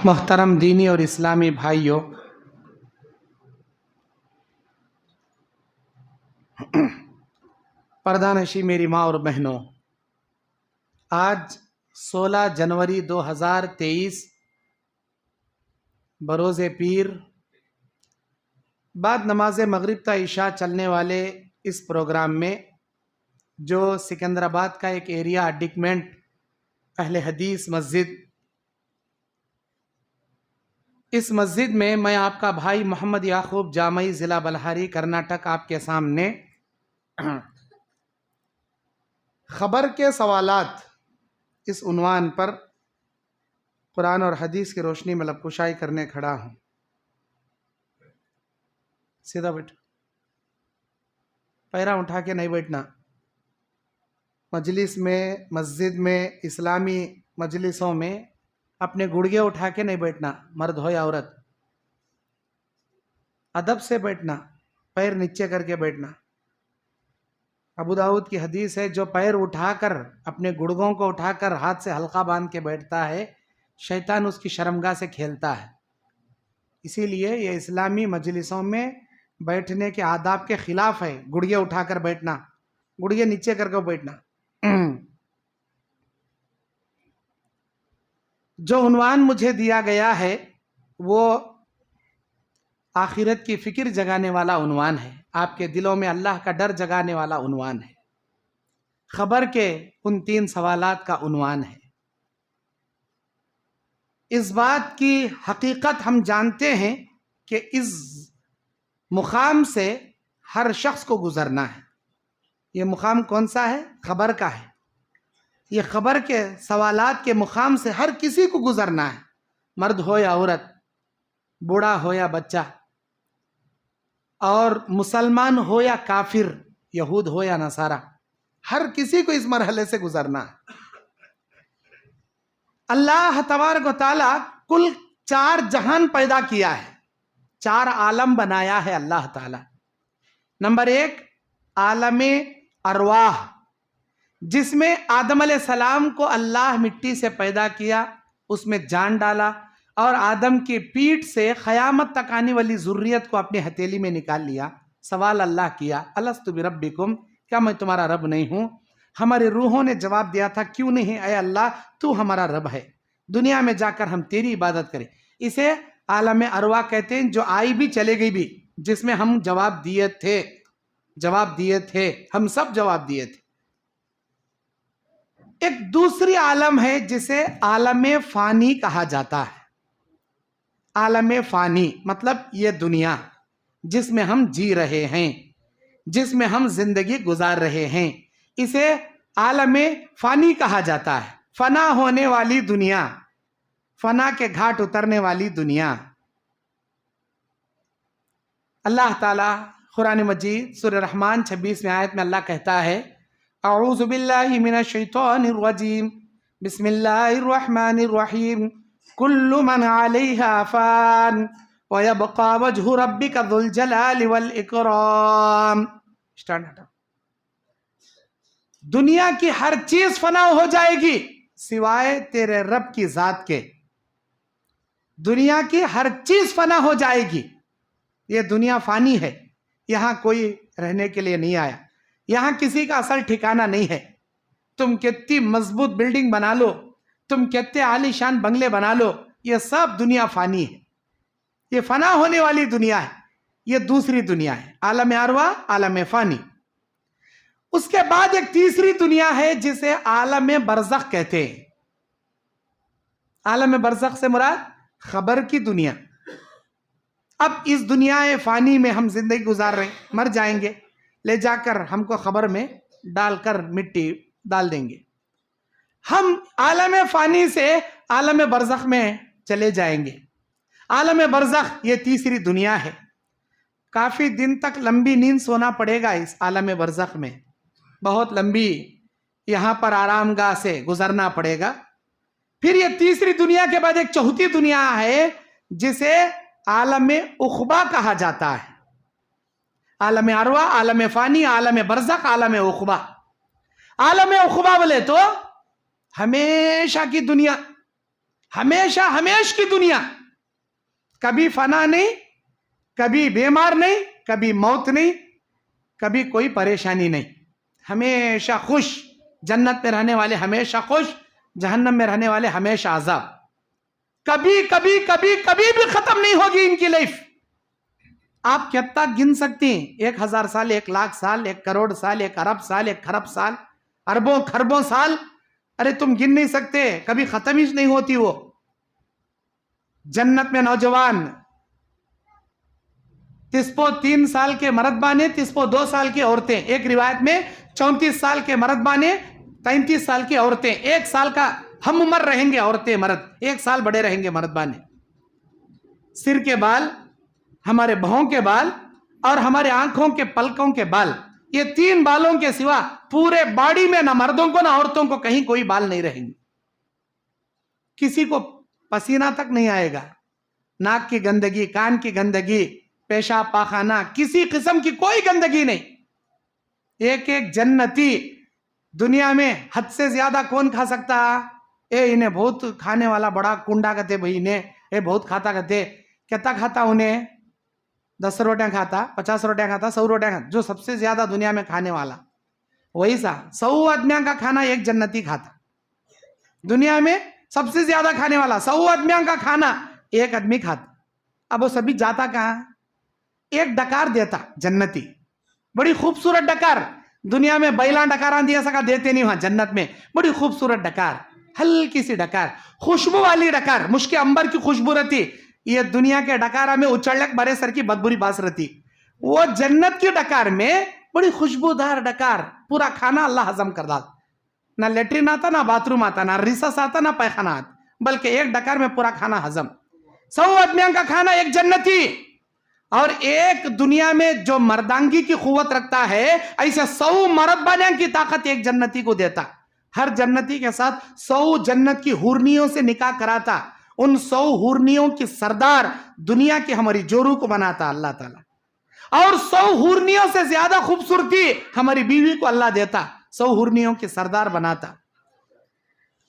محترم دینی اور اسلامی بھائیوں، پردہ نشی میری ماں اور بہنوں، آج 16 جنوری 2023 بروز پیر بعد نماز مغرب تا عشاء چلنے والے اس پروگرام میں جو سکندرآباد کا ایک ایریا اڈکمنٹ اہل حدیث مسجد، اس مسجد میں آپ کا بھائی محمد یعقوب جامعی ضلع بلہاری کرناٹک آپ کے سامنے خبر کے سوالات اس عنوان پر قرآن اور حدیث کی روشنی میں لب کشائی کرنے کھڑا ہوں۔ سیدھا بیٹھ، پیرا اٹھا کے نہیں بیٹھنا۔ مجلس میں، مسجد میں، اسلامی مجلسوں میں اپنے گڑگے اٹھا کے نہیں بیٹھنا، مرد ہو یا عورت، ادب سے بیٹھنا، پیر نیچے کر کے بیٹھنا۔ ابو داؤد کی حدیث ہے، جو پیر اٹھا کر، اپنے گڑگوں کو اٹھا کر ہاتھ سے حلقہ باندھ کے بیٹھتا ہے، شیطان اس کی شرمگاہ سے کھیلتا ہے۔ اسی لیے یہ اسلامی مجلسوں میں بیٹھنے کے آداب کے خلاف ہے، گڑگے اٹھا کر بیٹھنا، گڑگے نیچے کر کے بیٹھنا۔ جو عنوان مجھے دیا گیا ہے وہ آخرت کی فکر جگانے والا عنوان ہے، آپ کے دلوں میں اللہ کا ڈر جگانے والا عنوان ہے، خبر کے ان 3 سوالات کا عنوان ہے۔ اس بات کی حقیقت ہم جانتے ہیں کہ اس مقام سے ہر شخص کو گزرنا ہے۔ یہ مقام کون سا ہے؟ خبر کا ہے۔ یہ خبر کے سوالات کے مقام سے ہر کسی کو گزرنا ہے، مرد ہو یا عورت، بوڑھا ہو یا بچہ، اور مسلمان ہو یا کافر، یہود ہو یا نصارہ، ہر کسی کو اس مرحلے سے گزرنا ہے۔ اللہ تبارک و تعالیٰ کل 4 جہان پیدا کیا ہے، 4 عالم بنایا ہے اللہ تعالیٰ۔ نمبر 1 عالم ارواح، جس میں آدم علیہ السلام کو اللہ مٹی سے پیدا کیا، اس میں جان ڈالا، اور آدم کی پیٹھ سے قیامت تک آنے والی ذریت کو اپنی ہتھیلی میں نکال لیا۔ سوال اللہ کیا، الست بربکم، کیا میں تمہارا رب نہیں ہوں؟ ہماری روحوں نے جواب دیا تھا، کیوں نہیں اے اللہ، تو ہمارا رب ہے، دنیا میں جا کر ہم تیری عبادت کریں۔ اسے عالم ارواح کہتے ہیں، جو آئی بھی چلے گئی بھی، جس میں ہم جواب دیے تھے، ہم سب جواب دیے تھے۔ ایک دوسری عالم ہے جسے عالم فانی کہا جاتا ہے۔ عالم فانی مطلب یہ دنیا جس میں ہم جی رہے ہیں، جس میں ہم زندگی گزار رہے ہیں، اسے عالم فانی کہا جاتا ہے۔ فنا ہونے والی دنیا، فنا کے گھاٹ اترنے والی دنیا۔ اللہ تعالیٰ قرآن مجید سورہ رحمان 26 آیت میں اللہ کہتا ہے، اعوذ باللہ من الشیطان الرجیم، بسم اللہ الرحمن الرحیم، کل من علیہا فان ویبقى وجہ ربک ذو الجلال والاکرام۔ دنیا کی ہر چیز فنا ہو جائے گی سوائے تیرے رب کی ذات کے۔ دنیا کی ہر چیز فنا ہو جائے گی۔ یہ دنیا فانی ہے، یہاں کوئی رہنے کے لیے نہیں آیا، یہاں کسی کا اصل ٹھکانہ نہیں ہے۔ تم کتنی مضبوط بلڈنگ بنا لو، تم کتنے عالی شان بنگلے بنا لو، یہ سب دنیا فانی ہے، یہ فنا ہونے والی دنیا ہے۔ یہ دوسری دنیا ہے، عالم ارواح، عالم فانی۔ اس کے بعد ایک تیسری دنیا ہے جسے عالم برزخ کہتے ہیں۔ عالم برزخ سے مراد خبر کی دنیا۔ اب اس دنیا فانی میں ہم زندگی گزار رہے ہیں، مر جائیں گے، لے جا کر ہم کو خبر میں ڈال کر مٹی ڈال دیں گے۔ ہم عالم فانی سے عالم برزخ میں چلے جائیں گے۔ عالم برزخ یہ تیسری دنیا ہے۔ کافی دن تک لمبی نیند سونا پڑے گا اس عالم برزخ میں، بہت لمبی یہاں پر آرام گاہ سے گزرنا پڑے گا۔ پھر یہ تیسری دنیا کے بعد ایک چوتھی دنیا ہے جسے عالم عقبہ کہا جاتا ہے۔ عالم ارواح، عالم فانی، عالم برزخ، عالم عقبہ۔ عالم عقبہ بولے تو ہمیشہ کی دنیا، ہمیشہ ہمیش کی دنیا، کبھی فنا نہیں، کبھی بیمار نہیں، کبھی موت نہیں، کبھی کوئی پریشانی نہیں، ہمیشہ خوش. جنت میں رہنے والے ہمیشہ خوش، جہنم میں رہنے والے ہمیشہ عذاب. کبھی کبھی کبھی کبھی بھی ختم نہیں ہوگی ان کی لائف. آپ کتنا گن سکتے ہیں؟ 1000 سال، 1,00,000 سال، 1 کروڑ سال، 1 ارب سال، 1 خرب سال، اربوں خربوں سال. ارے تم گن نہیں سکتے، کبھی ختم ہی نہیں ہوتی وہ. جنت میں نوجوان 3 سال کے مرد بانے، 2 سال کی عورتیں. ایک روایت میں 34 سال کے مرد بانے، 33 سال کی عورتیں. 1 سال کا ہم عمر رہیں گے عورتیں مرد، 1 سال بڑے رہیں گے مرد بانے. سر کے بال، ہمارے بھوں کے بال اور ہمارے آنکھوں کے پلکوں کے بال، یہ 3 بالوں کے سوا پورے باڈی میں نہ مردوں کو نہ عورتوں کو کہیں کوئی بال نہیں رہیں گے. کسی کو پسینہ تک نہیں آئے گا. ناک کی گندگی، کان کی گندگی، پیشاب پاخانہ، کسی قسم کی کوئی گندگی نہیں. ایک ایک جنتی. دنیا میں حد سے زیادہ کون کھا سکتا؟ انہیں بہت کھانے والا بڑا کنڈا کہتے بھائی، انہیں بہت کھاتا کہتے. کتنا کھاتا انہیں؟ 10 روٹیاں کھاتا، 50 روٹیاں کھاتا، 100 روٹیاں کھاتا. جو سب سے زیادہ دنیا میں کھانے والا وہی سا 100 آدمیاں کا کھانا ایک جنتی کھاتا. دنیا میں سب سے زیادہ کھانے والا 100 آدمیاں کا کھانا ایک آدمی کھاتا. اب وہ سبھی جاتا کہاں؟ ایک ڈکار دیتا جنتی، بڑی خوبصورت ڈکار. دنیا میں بیلاں ڈکاراں دیا سکا دیتے نہیں، وہاں جنت میں بڑی خوبصورت ڈکار، ہلکی سی ڈکار، خوشبو والی ڈکار، مشک انبر کی خوشبو رہتی. یہ دنیا کے ڈکارہ میں اچڑلک برے سر کی بدبوری باس رہتی. وہ جنت کی ڈکار میں بڑی خوشبودار ڈکار، پورا کھانا اللہ ہضم کر ڈالتا. نہ لیٹرین آتا، نہ باتھ روم آتا، نہ ریسس آتا، نہ پیخانہ آتا، بلکہ ایک ڈکار میں پورا کھانا ہضم. 100 آدمیاں کا کھانا ایک جنتی. اور ایک دنیا میں جو مردانگی کی قوت رکھتا ہے، ایسے 100 مرد بانے کی طاقت ایک جنتی کو دیتا. ہر جنتی کے ساتھ 100 جنت کی حورنیوں سے نکاح کراتا. ان 100 حورنیوں کی سردار دنیا کی ہماری جورو کو بناتا اللہ تعالیٰ. اور 100 حورنیوں سے زیادہ خوبصورتی ہماری بیوی کو اللہ دیتا، 100 حورنیوں کی سردار بناتا.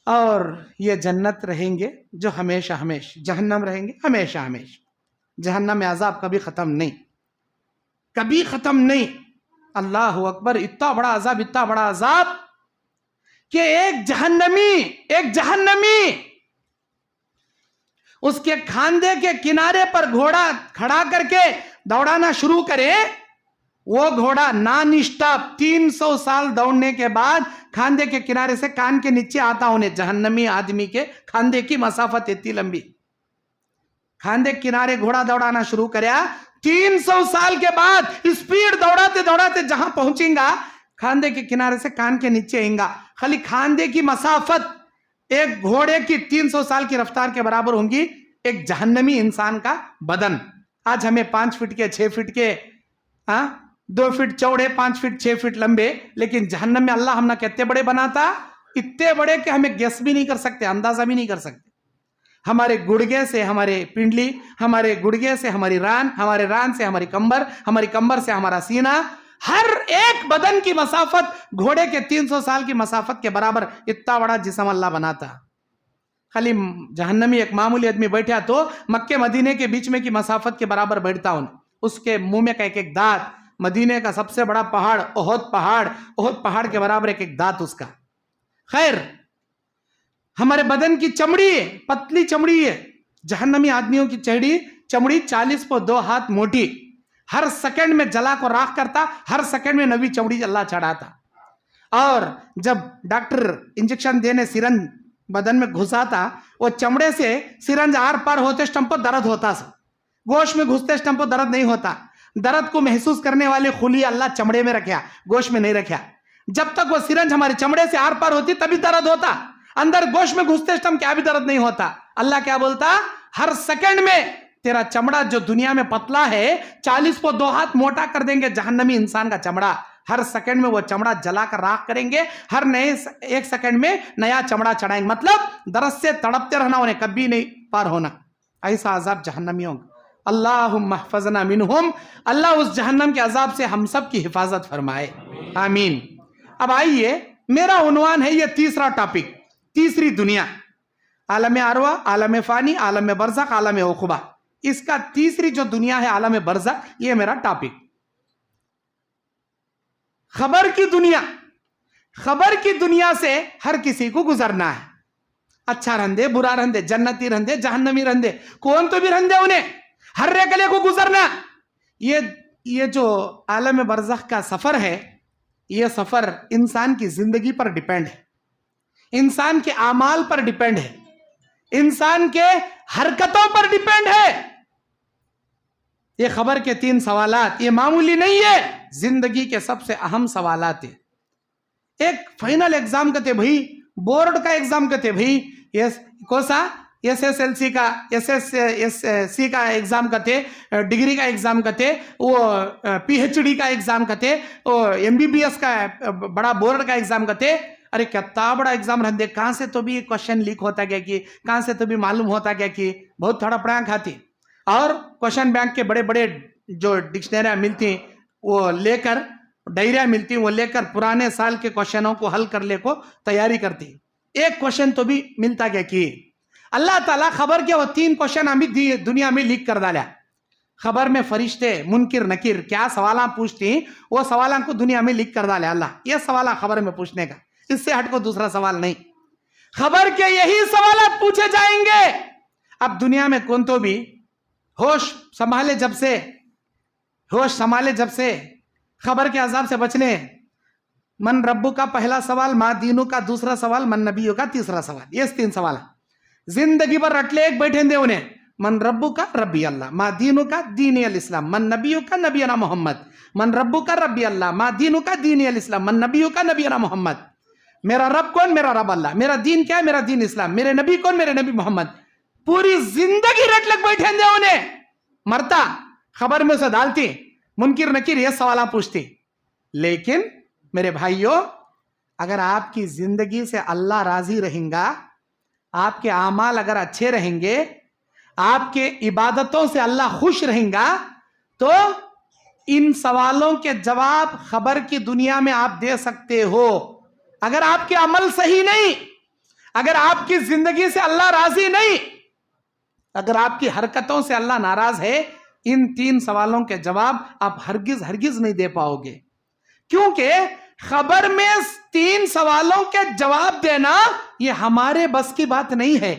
اور یہ جنت رہیں گے جو ہمیشہ ہمیش، جہنم رہیں گے ہمیشہ ہمیش. جہنم میں عذاب کبھی ختم نہیں، کبھی ختم نہیں. اللہ اکبر. اتنا بڑا عذاب، اتنا بڑا عذاب کہ ایک جہنمی اس کے کھاندے کے کنارے پر گھوڑا کھڑا کر کے دوڑانا شروع کرے. وہ گھوڑا نان اسٹاپ 300 سال دوڑنے کے بعد کھاندے کے کنارے سے کان کے نیچے آتا. انہیں جہنمی آدمی کے کھاندے کی مسافت اتنی لمبی. کھاندے کے کنارے گھوڑا دوڑانا شروع کریا. 300 سال کے بعد اسپیڈ دوڑاتے دوڑاتے جہاں پہنچیں گا، کھاندے کے کنارے سے کان کے نیچے آئیں گا. خالی کھاندے کی مسافت ایک گھوڑے کی 300 سال کی رفتار کے برابر ہوں گی ایک جہنمی انسان کا بدن. آج ہمیں 5 فٹ کے 6 فٹ کے 2 فٹ چوڑے 5 فٹ 6 فٹ لمبے، لیکن جہنم میں اللہ ہم نہ کتنے بڑے بناتا، اتنے بڑے کہ ہمیں گیس بھی نہیں کر سکتے، اندازہ بھی نہیں کر سکتے. ہمارے گڑگے سے ہمارے پنڈلی، ہمارے گڑگے سے ہماری ران، ہمارے ران سے ہماری کمبر، ہماری کمبر سے ہمارا سینہ، ہر ایک بدن کی مسافت گھوڑے کے 300 سال کی مسافت کے برابر اتنا بڑا جسم اللہ بناتا. خالی جہنمی ایک معمولی آدمی بیٹھا تو مکے مدینے کے بیچ میں کی مسافت کے برابر بیٹھتا ہوں. اس کے منہ میں کا ایک ایک دانت، مدینے کا سب سے بڑا پہاڑ احد پہاڑ کے برابر ایک ایک دانت اس کا. خیر، ہمارے بدن کی چمڑی پتلی چمڑی ہے. جہنمی آدمیوں کی چمڑی 40 پر 2 ہاتھ موٹی، ہر سیکنڈ میں جلا کو راکھ کرتا، ہر سیکنڈ میں نوی چمڑی اللہ چڑھاتا. اور جب ڈاکٹر انجیکشن دینے سرنج بدن میں گھساتا، وہ چمڑے سے سرنج آر پار ہوتے اسٹمپ پر درد ہوتا سا، گوشت میں گھستے اسٹمپ پر درد نہیں ہوتا. درد کو محسوس کرنے والے خلی اللہ چمڑے میں رکھیا، گوشت میں نہیں رکھیا. جب تک وہ سرنج ہمارے چمڑے سے آر پار ہوتی تبھی درد ہوتا، اندر گوشت میں گھستے اسٹمپ کیا بھی درد نہیں ہوتا. اللہ کیا بولتا؟ ہر سیکنڈ میں تیرا چمڑا جو دنیا میں پتلا ہے 40 پر 2 ہاتھ موٹا کر دیں گے. جہنمی انسان کا چمڑا ہر سیکنڈ میں وہ چمڑا جلا کر راکھ کریں گے، ہر نئے 1 سیکنڈ میں نیا چمڑا چڑھائیں گے. مطلب درد سے تڑپتے رہنا، انہیں کبھی نہیں پار ہونا. ایسا عذاب جہنمیوں کا. اللہم احفظنا منہم. اللہ اس جہنم کے عذاب سے ہم سب کی حفاظت فرمائے، آمین. اب آئیے، میرا عنوان ہے یہ تیسرا ٹاپک، تیسری دنیا. عالم ارواح, عالم فانی, عالم برزخ, عالم عقبہ. اس کا تیسری جو دنیا ہے عالم برزخ, یہ میرا ٹاپک. خبر کی دنیا. خبر کی دنیا سے ہر کسی کو گزرنا ہے. اچھا رہندے, برا رہندے, جنتی رہندے, جہنمی رہندے, کون تو بھی رہندے, انہیں ہر ریکلے کو گزرنا. یہ جو عالم برزخ کا سفر ہے, یہ سفر انسان کی زندگی پر ڈیپینڈ ہے, انسان کے اعمال پر ڈیپینڈ ہے, انسان کے حرکتوں پر ڈیپینڈ ہے. یہ خبر کے 3 سوالات یہ معمولی نہیں ہے, زندگی کے سب سے اہم سوالات ہیں. ایک فائنل ایگزام کا تھے بھائی, بورڈ کا ایگزام کا تھے بھائی, Khosa S S L C کا, ایس ایس سی کا ایگزام کا تھے, ڈگری کا ایگزام کا تھے, وہ پی ایچ ڈی کا ایگزام کا تھے, وہ ایم بی بی ایس کا بڑا بورڈ کا ایگزام کا تھے. ارے کتنا بڑا ایگزام رہتے, کہاں سے تو بھی کوشچن لیک ہوتا گیا کہ کہاں سے تو بھی معلوم ہوتا گیا کہ بہت تھوڑا پڑھا کھاتی. اور کوشچن بینک کے بڑے بڑے جو ڈکشنریاں ملتی وہ لے کر, ڈائریاں ملتی وہ لے کر پرانے سال کے کوشچنوں کو حل کرنے کو تیاری کرتی. ایک کوشچن تو بھی ملتا گیا کہ اللہ تعالیٰ خبر کے وہ 3 کوشچن ہمیں دنیا میں لیک کر ڈالا. خبر میں فرشتے منکر نکیر کیا سوالاں پوچھتی, وہ سوالاں کو دنیا میں لیک کر ڈالا اللہ. یہ سوالہ خبر میں پوچھنے کا, اس سے ہٹ کو دوسرا سوال نہیں. خبر کے یہی سوالات پوچھے جائیں گے. اب دنیا میں کون تو بھی ہوش سنبھالے جب سے خبر کے عذاب سے بچنے. من ربو کا پہلا سوال, ما دینو کا دوسرا سوال, من نبیو کا تیسرا سوال. یہ 3 سوال زندگی پر رٹ لے, ایک بیٹھے دے انہیں. من ربو کا ربی اللہ, ما دینو کا دینی الاسلام, من نبیو کا نبینا محمد. من ربو کا ربی اللہ, ما دینو کا دینی الاسلام, من نبیو کا نبینا محمد. میرا رب کون, میرا رب اللہ. میرا دین کیا ہے, میرا دین اسلام. میرے نبی کون, میرے نبی محمد. پوری زندگی رٹ لگ بیٹھے دے انہیں. مرتا خبر میں اسے ڈالتی, منکر نکیر یہ سوالاں پوچھتی. لیکن میرے بھائیوں, اگر آپ کی زندگی سے اللہ راضی رہیں گا, آپ کے اعمال اگر اچھے رہیں گے, آپ کے عبادتوں سے اللہ خوش رہیں گا, تو ان سوالوں کے جواب خبر کی دنیا میں آپ دے سکتے ہو. اگر آپ کے عمل صحیح نہیں, اگر آپ کی زندگی سے اللہ راضی نہیں, اگر آپ کی حرکتوں سے اللہ ناراض ہے, ان 3 سوالوں کے جواب آپ ہرگز نہیں دے پاؤ گے. کیونکہ خبر میں 3 سوالوں کے جواب دینا یہ ہمارے بس کی بات نہیں ہے,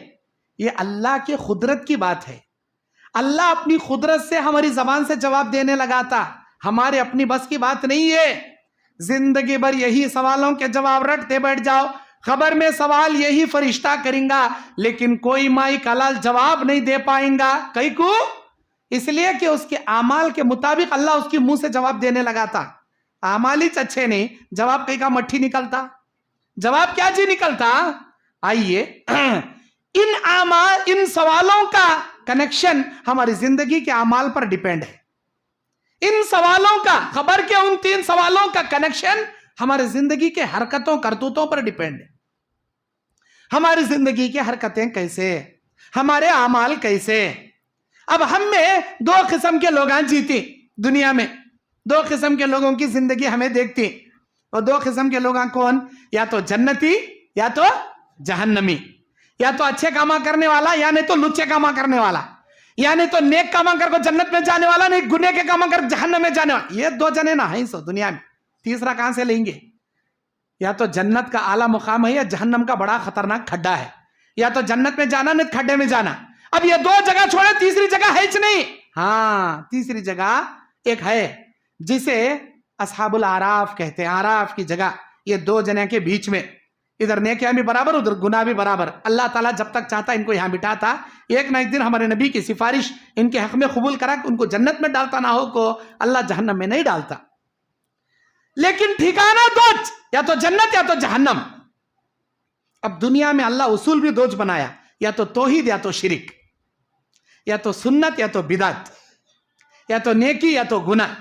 یہ اللہ کی قدرت کی بات ہے. اللہ اپنی قدرت سے ہماری زبان سے جواب دینے لگا تھا, ہمارے اپنی بس کی بات نہیں ہے. زندگی بھر یہی سوالوں کے جواب رٹتے بیٹھ جاؤ. خبر میں سوال یہی فرشتہ کریں گا, لیکن کوئی مائی کلال جواب نہیں دے پائیں گا. کئی کو اس لیے کہ اس کے اعمال کے مطابق اللہ اس کی منہ سے جواب دینے لگا تھا. اعمال ہی اچھے نہیں, جواب کئی کا مٹھی نکلتا, جواب کیا جی نکلتا. آئیے ان سوالوں کا کنیکشن ہماری زندگی کے اعمال پر ڈیپینڈ ہے. ان سوالوں کا, خبر کے ان 3 سوالوں کا کنیکشن ہمارے زندگی کے حرکتوں کرتوتوں پر ڈیپینڈ ہے. ہماری زندگی کی حرکتیں کیسے, ہمارے اعمال کیسے. اب ہم میں 2 قسم کے لوگ جیتی دنیا میں, 2 قسم کے لوگوں کی زندگی ہمیں دیکھتی. اور 2 قسم کے لوگ کون, یا تو جنتی یا تو جہنمی, یا تو اچھے کاما کرنے والا یا نہیں تو لچے کاما کرنے والا, یا نہیں تو نیک کاما کر کو جنت میں جانے والا, نہیں گنے کے کاما کر جہنم میں جانے والا. یہ 2 جنے نہ ہیں سو دنیا میں, تیسرا کہاں سے لیں گے. یا تو جنت کا اعلیٰ مقام ہے, یا جہنم کا بڑا خطرناک کھڈا ہے. یا تو جنت میں جانا نہیں کھڈے میں جانا. اب یہ 2 جگہ چھوڑے, تیسری جگہ ہے نہیں. ہاں, تیسری جگہ ایک ہے جسے اصحاب الاعراف کہتے ہیں. اعراف کی جگہ, یہ 2 جنے کے بیچ میں, ادھر نیکیاں بھی برابر, ادھر گناہ بھی برابر. اللہ تعالیٰ جب تک چاہتا ان کو یہاں بٹھاتا, ایک نہ ایک دن ہمارے نبی کی سفارش ان کے حق میں قبول کرا کہ ان کو جنت میں ڈالتا, نہ ہو کو اللہ جہنم میں نہیں ڈالتا. لیکن ٹھکانہ 2, یا تو جنت یا تو جہنم. اب دنیا میں اللہ اصول بھی 2 بنایا, یا تو توحید یا تو شرک, یا تو سنت یا تو بدعت, یا تو نیکی یا تو گناہ,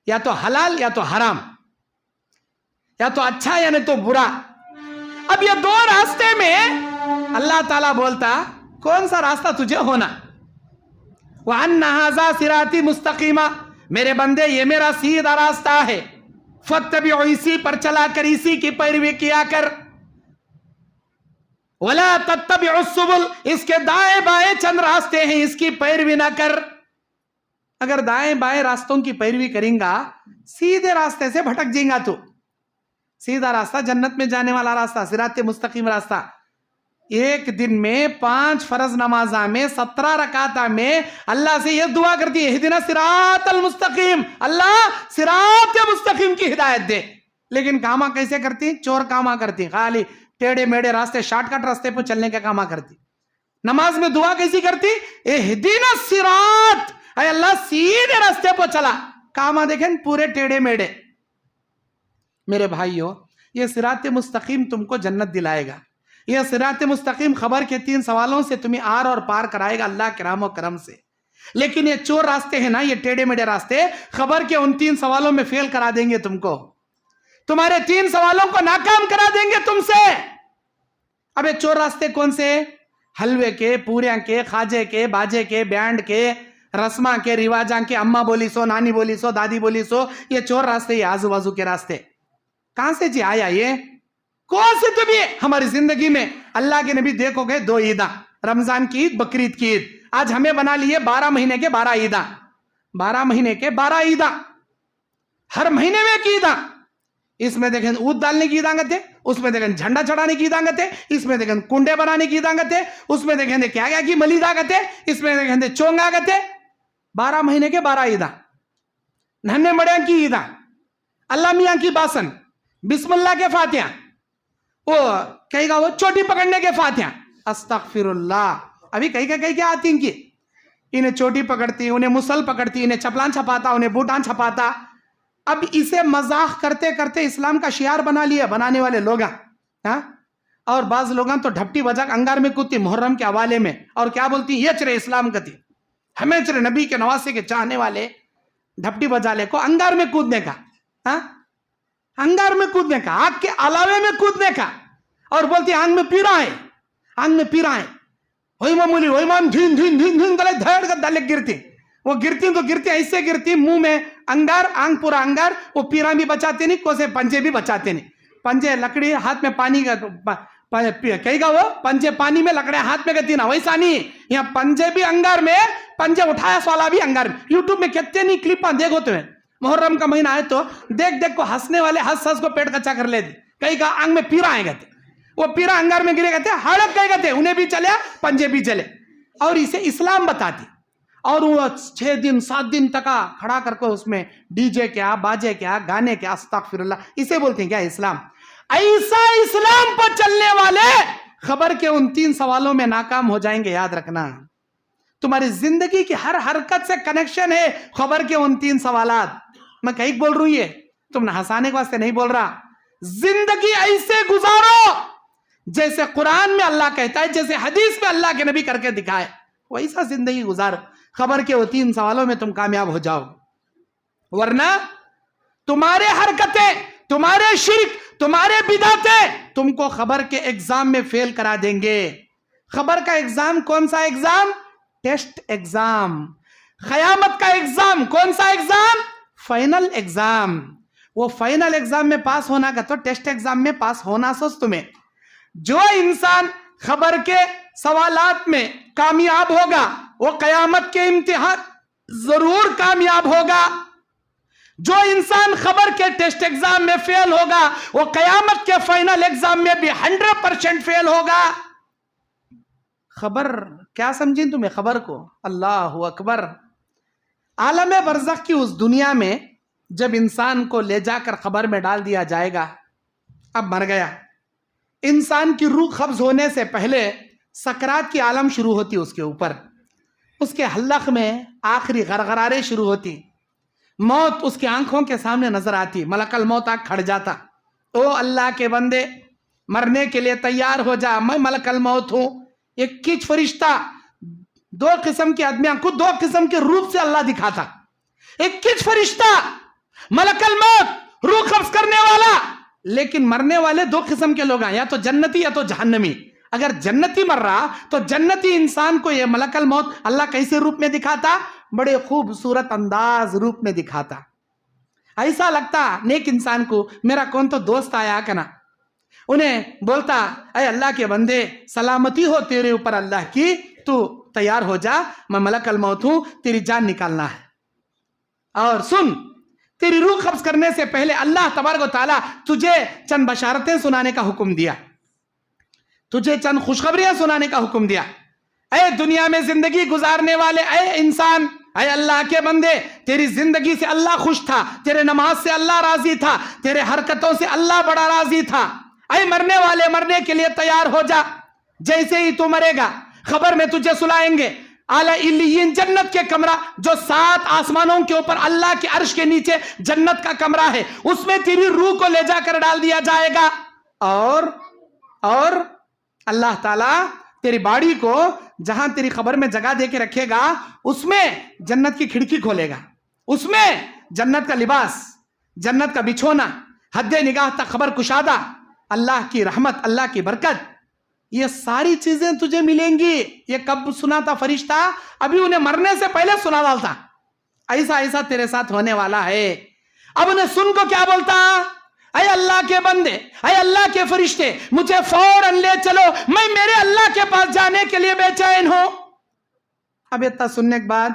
یا تو حلال یا تو حرام, یا تو اچھا یا نہیں تو برا. اب یہ 2 راستے میں اللہ تعالیٰ بولتا کون سا راستہ تجھے ہونا. وَأَنَّ هَذَا صِرَاطِي مُسْتَقِيمًا, میرے بندے یہ میرا سیدھا راستہ ہے, فَاتَّبِعُوا, اسی پر چلا کر, اسی کی پیروی کیا کر. ولا تتبعوا السبل، اس کے دائیں بائیں چند راستے ہیں، اس کی پیروی نہ کر. اگر دائیں بائیں راستوں کی پیروی کریں گا سیدھے راستے سے بھٹک جائیں گا. تو سیدھا راستہ جنت میں جانے والا راستہ، صراط مستقیم راستہ. ایک دن میں 5 فرض نمازاں میں 17 رکعتاں میں اللہ سے یہ دعا کرتی ہے اہدنا صراط المستقیم، اللہ صراط مستقیم کی ہدایت دے. لیکن کاما کیسے کرتی؟ چور کاما کرتی، خالی ٹیڑے میڑے راستے، شارٹ کٹ راستے پہ چلنے کا کاما کرتی. نماز میں دعا کیسی کرتی؟ اہدنا صراط، اے اللہ سیدھے راستے پہ چلا. کاما دیکھیں پورے ٹیڑے میڑے. میرے بھائیو، یہ صراط مستقیم تم کو جنت دلائے گا. یہ صراط مستقیم خبر کے 3 سوالوں سے تمہیں آر اور پار کرائے گا اللہ کے رحم و کرم سے. لیکن یہ چور راستے ہیں نا، یہ ٹیڑے میڑے راستے، خبر کے ان 3 سوالوں میں فیل کرا دیں گے تم کو. تمہارے 3 سوالوں کو ناکام کرا دیں گے تم سے. اب یہ چور راستے کون سے؟ حلوے کے، پوریاں کے، خواجے کے، باجے کے، بینڈ کے، رسماں کے، رواجاں کے، اماں بولی سو، نانی بولی سو، دادی بولی سو. یہ چور راستے، یہ آزو بازو کے راستے. کہاں سے جی آیا یہ؟ کون سے تو بھی ہماری زندگی میں اللہ کے نبی دیکھو گے 2 عیداں، رمضان کی عید، بقرعید کی عید. آج ہمیں بنا لیے 12 مہینے کے 12 عیداں. 12 مہینے کے 12 عیداں، ہر مہینے میں ایک عیداں. اس میں دیکھیں اود ڈالنے کی عیداں گتے، اس میں دیکھیں جھنڈا چڑھانے کی عیداں گتے، اس میں دیکھیں کنڈے بنانے کی عیداں گتے، اس میں دیکھیں کیا کیا کی ملیدہ گتے، اس میں دیکھیں چونگا گتے. 12 مہینے کے 12 عیداں، ننھے مڑیاں کی عیداں، اللہ میاں کی باسن، بسم اللہ کے فاتحہ، وہ کہیں گا وہ چوٹی پکڑنے کے فاتحہ. استغفر اللہ. ابھی کہیں کیا آتی ان کی، انہیں چوٹی پکڑتی، انہیں مسل پکڑتی، انہیں چپلان چھپاتا، انہیں بوٹان چھپاتا. اب اسے مذاق کرتے کرتے اسلام کا شعار بنا لیا بنانے والے لوگ. اور بعض لوگاں تو ڈھپٹی بجا انگار میں کودتی محرم کے حوالے میں، اور کیا بولتی؟ یہ چرے اسلام کتی، ہمیں چرے نبی کے نواسے کے چاہنے والے ڈھپٹی بجا لے کو انگار میں کودنے کا، انگار میں کودنے کا، آگ کے علاوے میں کودنے کا. اور بولتی آنگ میں پیرا ہے، آنگ میں پیرا ہے. وہی معمولی وہی مام دھین دھین دھین دھین دلے دھڑ کر دلے گرتی. وہ گرتی تو گرتی ایسے گرتی، منہ میں انگار، آنگ پورا انگار. وہ پیرا بھی بچاتے نہیں، کوسے پنجے بھی بچاتے نہیں. پنجے لکڑی ہاتھ میں پانی کا کہیں گا وہ پنجے پانی میں لکڑے ہاتھ میں گتی نا، ویسا نہیں. یہاں پنجے بھی انگار میں، پنجے اٹھایا سوالا بھی انگار میں. یوٹیوب میں کتنے نہیں کلپاں دیکھو تو محرم کا مہینہ ہے تو دیکھ دیکھ کو ہنسنے والے ہنس کو پیٹ کچا کر لے دی. کہیں گا آنگ میں پیرا آئے گتے، وہ پیرا انگار میں گرے گتے، ہڑپ گئے گتے، انہیں بھی چلے پنجے بھی چلے. اور اسے اسلام بتاتی. اور وہ 6 دن 7 دن تک کھڑا کر کے اس میں ڈی جے کیا، باجے کیا، گانے کیا، استغفر اللہ، اسے بولتے ہیں کیا اسلام. ایسا اسلام پر چلنے والے خبر کے ان 3 سوالوں میں ناکام ہو جائیں گے. یاد رکھنا تمہاری زندگی کی ہر حرکت سے کنیکشن ہے خبر کے ان 3 سوالات. میں کہیں بول رہا ہوں، یہ تم نے ہنسانے کے واسطے نہیں بول رہا. زندگی ایسے گزارو جیسے قرآن میں اللہ کہتا ہے، جیسے حدیث میں اللہ کے نبی کر کے دکھائے، ویسا زندگی گزارو. خبر کے وہ 3 سوالوں میں تم کامیاب ہو جاؤ. ورنہ تمہارے حرکتیں، تمہارے شرک، تمہارے بدعتیں تم کو خبر کے ایگزام میں فیل کرا دیں گے. خبر کا ایگزام کون سا ایگزام؟ Test exam. قیامت کا ایگزام کون سا ایگزام؟ Final exam. وہ فائنل ایگزام میں پاس ہونا کا تو ٹیسٹ ایگزام میں پاس ہونا سوچ تمہیں. جو انسان خبر کے سوالات میں کامیاب ہوگا وہ قیامت کے امتحان ضرور کامیاب ہوگا. جو انسان خبر کے ٹیسٹ ایگزام میں فیل ہوگا وہ قیامت کے فائنل ایگزام میں بھی 100% فیل ہوگا. خبر کیا سمجھیں تمہیں خبر کو؟ اللہ اکبر. عالم برزخ کی اس دنیا میں جب انسان کو لے جا کر قبر میں ڈال دیا جائے گا، اب مر گیا، انسان کی روح قبض ہونے سے پہلے سکرات کی عالم شروع ہوتی اس کے اوپر. اس کے حلق میں آخری غرغرارے شروع ہوتی. موت اس کی آنکھوں کے سامنے نظر آتی. ملک الموت آنکھ کھڑ جاتا. او اللہ کے بندے، مرنے کے لیے تیار ہو جا، میں ملک الموت ہوں. ایک کچھ فرشتہ 2 قسم کے آدمیاں کو 2 قسم کے روپ سے اللہ دکھاتا. ایک کچھ فرشتہ ملک الموت، روح قبض کرنے والا. لیکن مرنے والے 2 قسم کے لوگ ہیں، یا تو جنتی یا تو جہنمی. اگر جنتی مر رہا تو جنتی انسان کو یہ ملک الموت اللہ کیسے روپ میں دکھاتا؟ بڑے خوبصورت انداز روپ میں دکھاتا. ایسا لگتا نیک انسان کو میرا کون تو دوست آیا کنا، انہیں بولتا اے اللہ کے بندے سلامتی ہو تیرے اوپر اللہ کی، تو تیار ہو جا، میں ملک الموت ہوں، تیری جان نکالنا ہے۔ اور سن، تیری روح قبض کرنے سے پہلے اللہ تبارک و تعالیٰ تجھے چند بشارتیں سنانے کا حکم دیا، تجھے چند خوشخبریاں سنانے کا حکم دیا۔ اے دنیا میں زندگی گزارنے والے اے انسان، اے اللہ کے بندے، تیری زندگی سے اللہ خوش تھا، تیرے نماز سے اللہ راضی تھا، تیرے حرکتوں سے اللہ بڑا راضی تھا۔ اے مرنے والے، مرنے کے لیے تیار ہو جا، جیسے ہی تو مرے گا خبر میں تجھے سلائیں گے۔ اعلیٰ علیین جنت کے کمرہ جو 7 آسمانوں کے اوپر اللہ کے عرش کے نیچے جنت کا کمرہ ہے، اس میں تیری روح کو لے جا کر ڈال دیا جائے گا، اور اللہ تعالیٰ تیری باڑی کو جہاں تیری خبر میں جگہ دے کے رکھے گا، اس میں جنت کی کھڑکی کھولے گا، اس میں جنت کا لباس، جنت کا بچھونا، حد نگاہ تک خبر کشادہ، اللہ کی رحمت، اللہ کی برکت، یہ ساری چیزیں تجھے ملیں گی۔ یہ کب سنا تھا فرشتہ؟ ابھی انہیں مرنے سے پہلے سنا ڈالتا، ایسا ایسا تیرے ساتھ ہونے والا ہے۔ اب انہیں سن کو کیا بولتا؟ اے اللہ کے بندے، اے اللہ کے فرشتے، مجھے فوراً لے چلو، میں میرے اللہ کے پاس جانے کے لیے بے چین ہوں۔ اب اتنا سننے کے بعد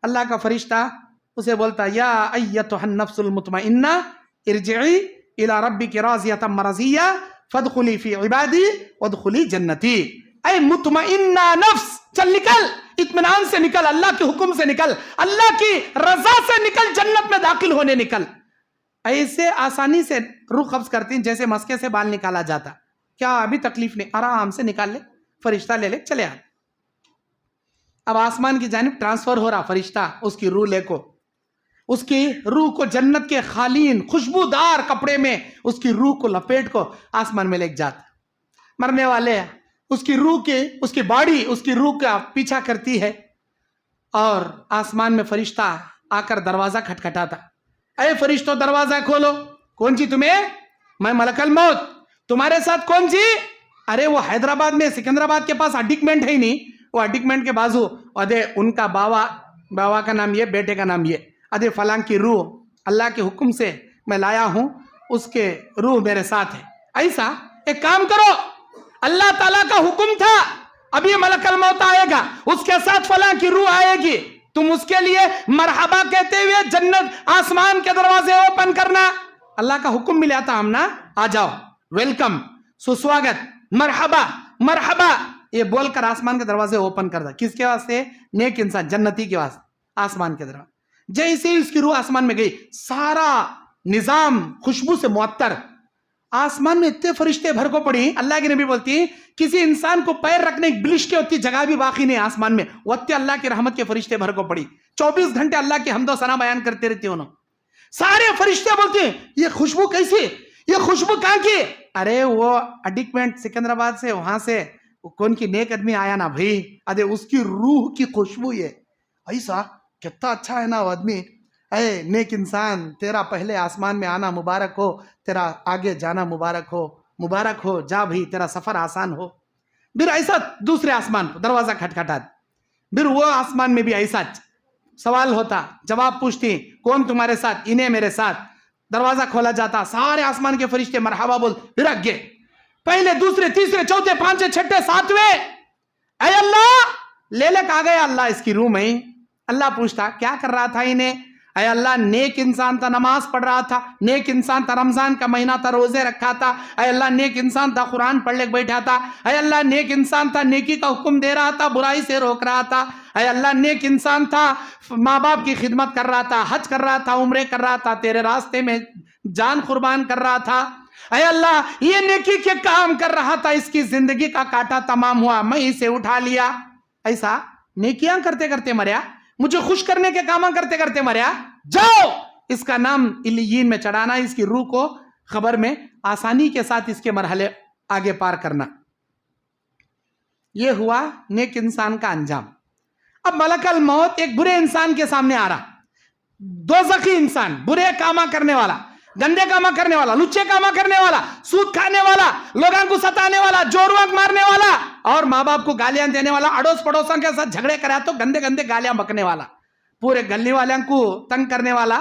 اللہ کا فرشتہ اسے بولتا یا ایتھا النفس المطمئنہ ارجعی الی ربک راضیۃ مرضیہ فادخلی فی عبادی وادخلی جنتی۔ اے مطمئنہ نفس، چل نکل، اطمینان سے نکل، اللہ کے حکم سے نکل، اللہ کی رضا سے نکل، جنت میں داخل ہونے نکل۔ ایسے آسانی سے روح قبض کرتی جیسے مسکے سے بال نکالا جاتا، کیا ابھی تکلیف نہیں، آرام سے نکال لے، فرشتہ لے لے چلے آ۔ اب آسمان کی جانب ٹرانسفر ہو رہا فرشتہ، اس کی روح لے کو، اس کی روح کو جنت کے خالین خوشبودار کپڑے میں اس کی روح کو لپیٹ کو آسمان میں لے جاتا۔ مرنے والے اس کی روح کے، اس کی باڈی اس کی روح کا پیچھا کرتی ہے، اور آسمان میں فرشتہ آ کر دروازہ کھٹکھٹاتا، اے فرشتوں دروازہ کھولو۔ کون سی تمہیں؟ میں ملک الموت، تمہارے ساتھ کون سی؟ ارے وہ حیدرآباد میں سکندرآباد کے پاس اڈکمنٹ ہے ہی نہیں، وہ اڈکمنٹ کے بازو ادے ان کا باوا کا نام یہ، بیٹے کا نام یہ، ادے فلاں کی روح اللہ کے حکم سے میں لایا ہوں، اس کے روح میرے ساتھ ہے۔ ایسا ایک کام کرو، اللہ تعالیٰ کا حکم تھا ابھی ملک الموت آئے گا، اس کے ساتھ فلاں کی روح آئے گی، تم اس کے لیے مرحبا کہتے ہوئے جنت آسمان کے دروازے اوپن کرنا۔ اللہ کا حکم ملا تھا ہم نا، آ جاؤ، ویلکم، سسواگت، مرحبا مرحبا، یہ بول کر آسمان کے دروازے اوپن کر دا۔ کس کے واسطے؟ نیک انسان، جنتی کے واسطے، آسمان کے دروازے۔ جیسے ہی اس کی روح آسمان میں گئی، سارا نظام خوشبو سے معطر، آسمان میں اتنے فرشتے بھر کو پڑی، اللہ کی نبی بولتی کسی انسان کو پیر رکھنے کی بلش کے ہوتی جگہ بھی باقی نہیں آسمان میں، وقت اللہ کی رحمت کے فرشتے بھر کو پڑی، 24 گھنٹے اللہ کی حمد و ثنا بیان کرتے رہتے انہوں۔ سارے فرشتے بولتے ہیں یہ خوشبو کیسی، یہ خوشبو کہاں کی؟ ارے وہ اڈکمنٹ سکندرآباد سے، وہاں سے کون کی نیک آدمی آیا نا بھائی، ادے اس کی روح کی خوشبو یہ ایسا کتنا اچھا ہے نا وہ آدمی، اے نیک انسان تیرا پہلے آسمان میں آنا مبارک ہو، تیرا آگے جانا مبارک ہو، جا بھائی تیرا سفر آسان ہو۔ پھر ایسا دوسرے آسمان کو دروازہ کھٹکھٹا، پھر وہ آسمان میں بھی ایسا سوال ہوتا، جواب پوچھتی کون تمہارے ساتھ؟ انہیں میرے ساتھ۔ دروازہ کھولا جاتا، سارے آسمان کے فرشتے مرحبا بول، پھر آگے پہلے دوسرے تیسرے چوتھے پانچویں چھٹے ساتویں، اے اللہ لے لے آ گیا اللہ اس کی روح میں۔ اللہ پوچھتا کیا کر رہا تھا انہیں؟ اے اللہ نیک انسان تھا، نماز پڑھ رہا تھا، نیک انسان تھا، رمضان کا مہینہ تھا، روزے رکھا تھا، اے اللہ نیک انسان تھا، قرآن پڑھ لے بیٹھا تھا، اے اللہ نیک انسان تھا، نیکی کا حکم دے رہا تھا، برائی سے روک رہا تھا، اے اللہ نیک انسان تھا، ماں باپ کی خدمت کر رہا تھا، حج کر رہا تھا، عمرے کر رہا تھا، تیرے راستے میں جان قربان کر رہا تھا، اے اللہ یہ نیکی کے کام کر رہا تھا، اس کی زندگی کا کاٹا تمام ہوا، میں اسے اٹھا لیا۔ ایسا نیکیاں کرتے کرتے مریا، مجھے خوش کرنے کے کام کرتے کرتے مریا، جاؤ اس کا نام علیین میں چڑھانا، اس کی روح کو خبر میں آسانی کے ساتھ اس کے مرحلے آگے پار کرنا۔ یہ ہوا نیک انسان کا انجام۔ اب ملک الموت ایک برے انسان کے سامنے آ رہا، دوزخی انسان، برے کاما کرنے والا، گندے کاما کرنے والا، لچے کاما کرنے والا، سود کھانے والا، لوگوں کو ستانے والا، جوروک مارنے والا، اور ماں باپ کو گالیاں دینے والا، اڑوس پڑوسوں کے ساتھ جھگڑے کرا تو گندے گندے گالیاں بکنے والا، پورے گلی والوں کو تنگ کرنے والا،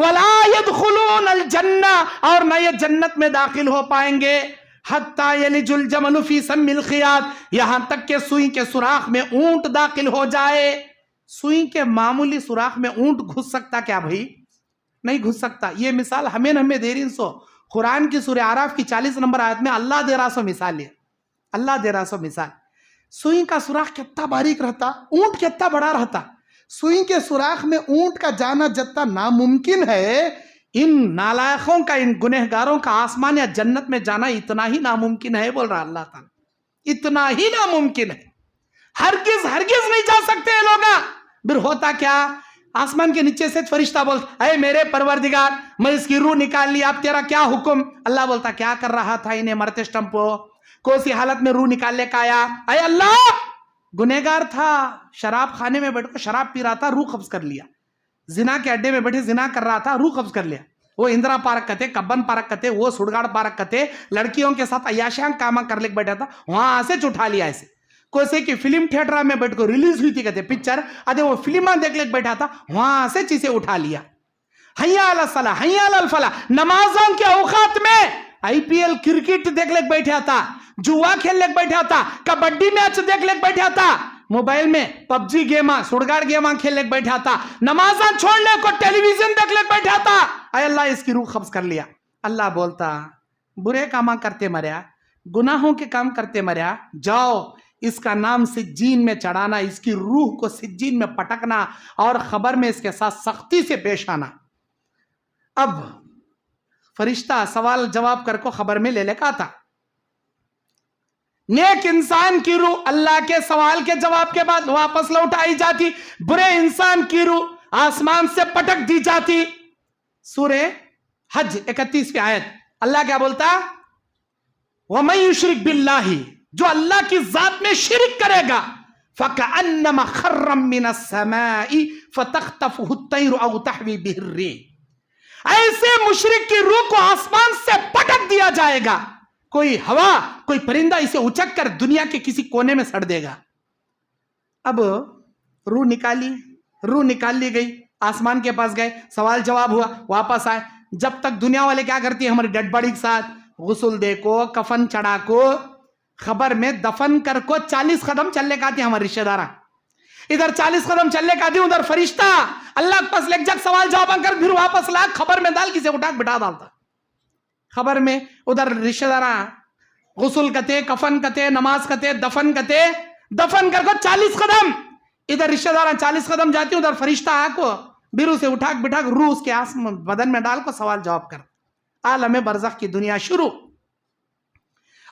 ولا يدخلون الجنہ، اور نہ یہ جنت میں داخل ہو پائیں گے، حتی یلج الجمل فی سم الخیاط، یہاں تک کہ سوئی کے سوراخ میں اونٹ داخل ہو جائے۔ سوئی کے معمولی سوراخ میں اونٹ گھس سکتا کیا بھائی؟ نہیں گھس سکتا۔ یہ مثال ہمیں دے رہی سو قرآن کی سورہ اعراف کی 40 نمبر آیت میں اللہ دے رہا سو مثال ہے، اللہ دے رہا سو مثال۔ سوئی کا سوراخ کتنا باریک رہتا، اونٹ کتنا بڑا رہتا، سوئی کے سوراخ میں اونٹ کا جانا جتنا ناممکن ہے، ان نالائقوں کا، ان گنہگاروں کا آسمان یا جنت میں جانا اتنا ہی ناممکن ہے، بول رہا اللہ تعالیٰ، اتنا ہی ناممکن ہے، ہرگز نہیں جا سکتے یہ لوگ۔ پھر ہوتا کیا؟ آسمان کے نیچے سے فرشتہ بولتا، اے میرے پروردگار میں اس کی روح نکال لی، اب تیرا کیا حکم؟ اللہ بولتا کیا کر رہا تھا انہیں مرتے سٹمپو، کون سی حالت میں روح نکالنے کا آیا؟ اے اللہ، گنہگار تھا، شراب خانے میں بیٹھ کر شراب پی رہا تھا، روح قبض کر لیا، زنا کے اڈے میں بیٹھے زنا کر رہا تھا، روح قبض کر لیا، وہ اندرا پارک کہتے، کبن پارک کہتے، وہ سڑگاڑ پارک کہتے، لڑکیوں کے ساتھ عیاشیاں کاما کر لے بیٹھا تھا، وہاں سے اٹھا لیا ایسے، کوسے کی فلم تھیٹر میں بیٹھ کو ریلیز ہوئی تھی کہتے پکچر، ادھے وہ فلماں دیکھ لے بیٹھا تھا، وہاں سے چیزیں اٹھا لیا۔ حیا علی الصلاح، حیا علی الفلاح، نمازوں کے اوقات میں آئی پی ایل کرکٹ دیکھ لے بیٹھا تھا، جوا کھیل لے بیٹھا تھا، کبڈی میچ دیکھ لے بیٹھا تھا، موبائل میں پب جی گیما، سڑگاڑ گیما کھیل لے بیٹھا تھا، نمازاں چھوڑنے کو ٹیلی ویژن دیکھ لے بیٹھا تھا، اے اللہ اس کی روح قبض کر لیا۔ اللہ بولتا برے کام کرتے مریا، گناہوں کے کام کرتے مریا، جاؤ اس کا نام سجین میں چڑھانا، اس کی روح کو سجین میں پٹکنا، اور خبر میں اس کے ساتھ سختی سے پیش آنا۔ اب فرشتہ سوال جواب کر کو خبر میں لے لے کا تھا، نیک انسان کی روح اللہ کے سوال کے جواب کے بعد واپس لوٹائی جاتی، برے انسان کی روح آسمان سے پٹک دی جاتی۔ سورہ حج 31 آیت، اللہ کیا بولتا؟ وَمَن يُشْرِكْ بِاللَّهِ، جو اللہ کی ذات میں شرک کرے گا، فَكَأَنَّمَا خَرًّا مِّنَ السَّمَاءِ فَتَخْطَفُهُ الطَّيْرُ أَوْ تَهْوِي بِهِ الرِّيحُ، ایسے مشرک کی روح کو آسمان سے پٹک دیا جائے گا، کوئی ہوا، کوئی پرندہ اسے اچک کر دنیا کے کسی کونے میں سڑ دے گا۔ اب روح نکال لی گئی، آسمان کے پاس گئے، سوال جواب ہوا، واپس آئے۔ جب تک دنیا والے کیا کرتی ہیں ہماری ڈیڈ باڈی کے ساتھ؟ غسل دے کو، کفن چڑھا کو، خبر میں دفن کر کو 40 قدم چلنے کا آتی ہمارے رشتہ دارہ، ادھر 40 قدم چلنے کا آتی، ادھر فرشتہ اللہ کے پاس لے جا سوال جواب کر، پھر واپس لا، خبر میں ڈال، کسے اٹھا بٹھا ڈالتا، خبر میں ادھر رشتہ دارہ غسل کتے، کفن کتے، نماز کتے، دفن کتے، دفن کر کو 40 قدم، ادھر رشتہ دارہ 40 قدم جاتی، ادھر فرشتہ آ کو بیرو سے اٹھا بٹھا روح اس کے بدن میں ڈال کو سوال جواب کر۔ عالم برزخ کی دنیا شروع،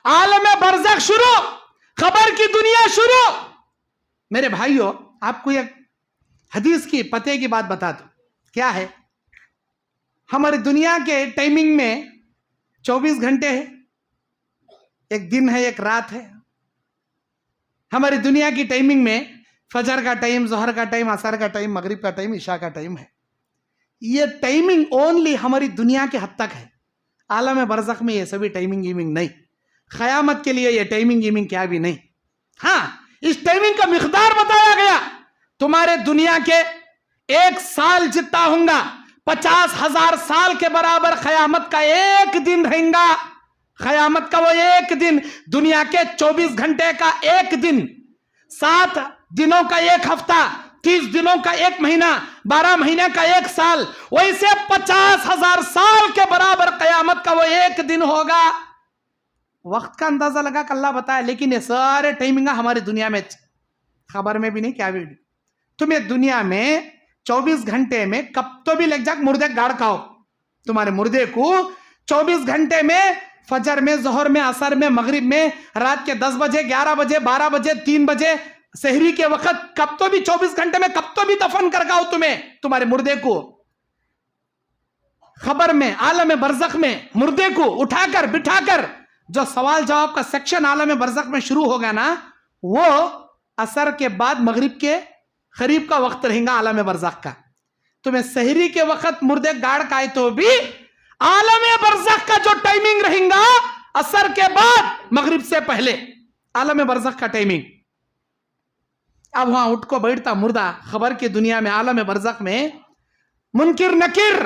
عالم برزخ شروع، خبر کی دنیا شروع۔ میرے بھائیو، آپ کو ایک حدیث کی پتے کی بات بتا دوں، کیا ہے؟ ہماری دنیا کے ٹائمنگ میں 24 گھنٹے ہے، ایک دن ہے، ایک رات ہے۔ ہماری دنیا کی ٹائمنگ میں فجر کا ٹائم، ظہر کا ٹائم، عصر کا ٹائم، مغرب کا ٹائم، عشاء کا ٹائم ہے۔ یہ ٹائمنگ اونلی ہماری دنیا کے حد تک ہے، عالم برزخ میں یہ سبھی ٹائمنگ نہیں، قیامت کے لیے یہ ٹائمنگ کیا بھی نہیں۔ ہاں، اس ٹائمنگ کا مقدار بتایا گیا، تمہارے دنیا کے 1 سال جتنا ہوں گا، 50,000 سال کے برابر قیامت کا ایک دن رہیں گا، قیامت کا وہ ایک دن، دنیا کے 24 گھنٹے کا ایک دن، 7 دنوں کا ایک ہفتہ، 30 دنوں کا ایک مہینہ، 12 مہینے کا ایک سال، ویسے 50,000 سال کے برابر قیامت کا وہ ایک دن ہوگا۔ وقت کا اندازہ لگا کہ اللہ بتایا، لیکن یہ سارے ٹائمنگ ہماری دنیا میں خبر میں بھی نہیں، کیا بھی نہیں۔ تمہیں دنیا میں 24 گھنٹے میں کب تو بھی لگ جاک مردے گاڑ کھاؤ، تمہارے مردے کو 24 گھنٹے میں، فجر میں، ظہر میں، عصر میں، مغرب میں، رات کے 10 بجے، 11 بجے، 12 بجے، 3 بجے، سحری کے وقت، کب تو بھی 24 گھنٹے میں کب تو بھی دفن کر گاؤ تمہیں، تمہارے مردے کو۔ خبر میں، عالم برزخ میں مردے کو اٹھا کر بٹھا کر جو سوال جواب کا سیکشن عالم برزخ میں شروع ہوگا نا، وہ عصر کے بعد مغرب کے قریب کا وقت رہیں گا عالم برزخ کا۔ تمہیں سحری کے وقت مردے گاڑ کائے تو بھی عالم برزخ کا جو ٹائمنگ رہیں گا عصر کے بعد مغرب سے پہلے، عالم برزخ کا ٹائمنگ۔ اب وہاں اٹھ کو بیٹھتا مردہ، خبر کی دنیا میں، عالم برزخ میں، منکر نکر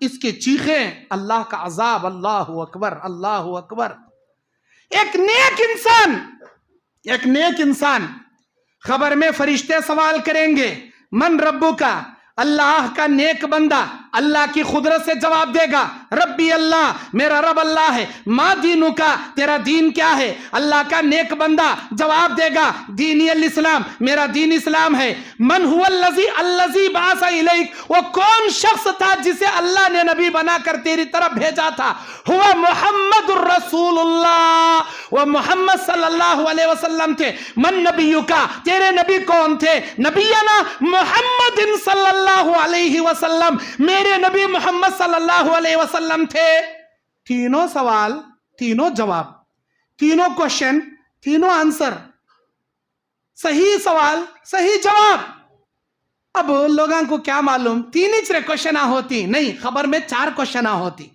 اس کے چیخیں، اللہ کا عذاب، اللہ اکبر اللہ اکبر۔ ایک نیک انسان خبر میں فرشتے سوال کریں گے من ربو کا، اللہ کا نیک بندہ اللہ کی قدرت سے جواب دے گا ربی اللہ، میرا رب اللہ ہے۔ ما دینو کا، تیرا دین کیا ہے؟ اللہ کا نیک بندہ جواب دے گا دینی الاسلام، میرا دین اسلام ہے۔ من هو الذی بعث الیک، وہ کون شخص تھا جسے اللہ نے نبی بنا کر تیری طرف بھیجا تھا؟ ہوا محمد الرسول اللہ، وہ محمد صلی اللہ علیہ وسلم تھے۔ من نبیو کا، تیرے نبی کون تھے؟ نبینا محمد صلی اللہ علیہ وسلم، میرے نبی محمد صلی اللہ علیہ وسلم تھے۔ تینوں سوال، تینوں جواب، تینوں کوشچن، تینوں آنسر، صحیح سوال صحیح جواب۔ اب لوگوں کو کیا معلوم 3 ہی کوشچن ہوتی؟ نہیں، خبر میں 4 کوشچن ہوتی۔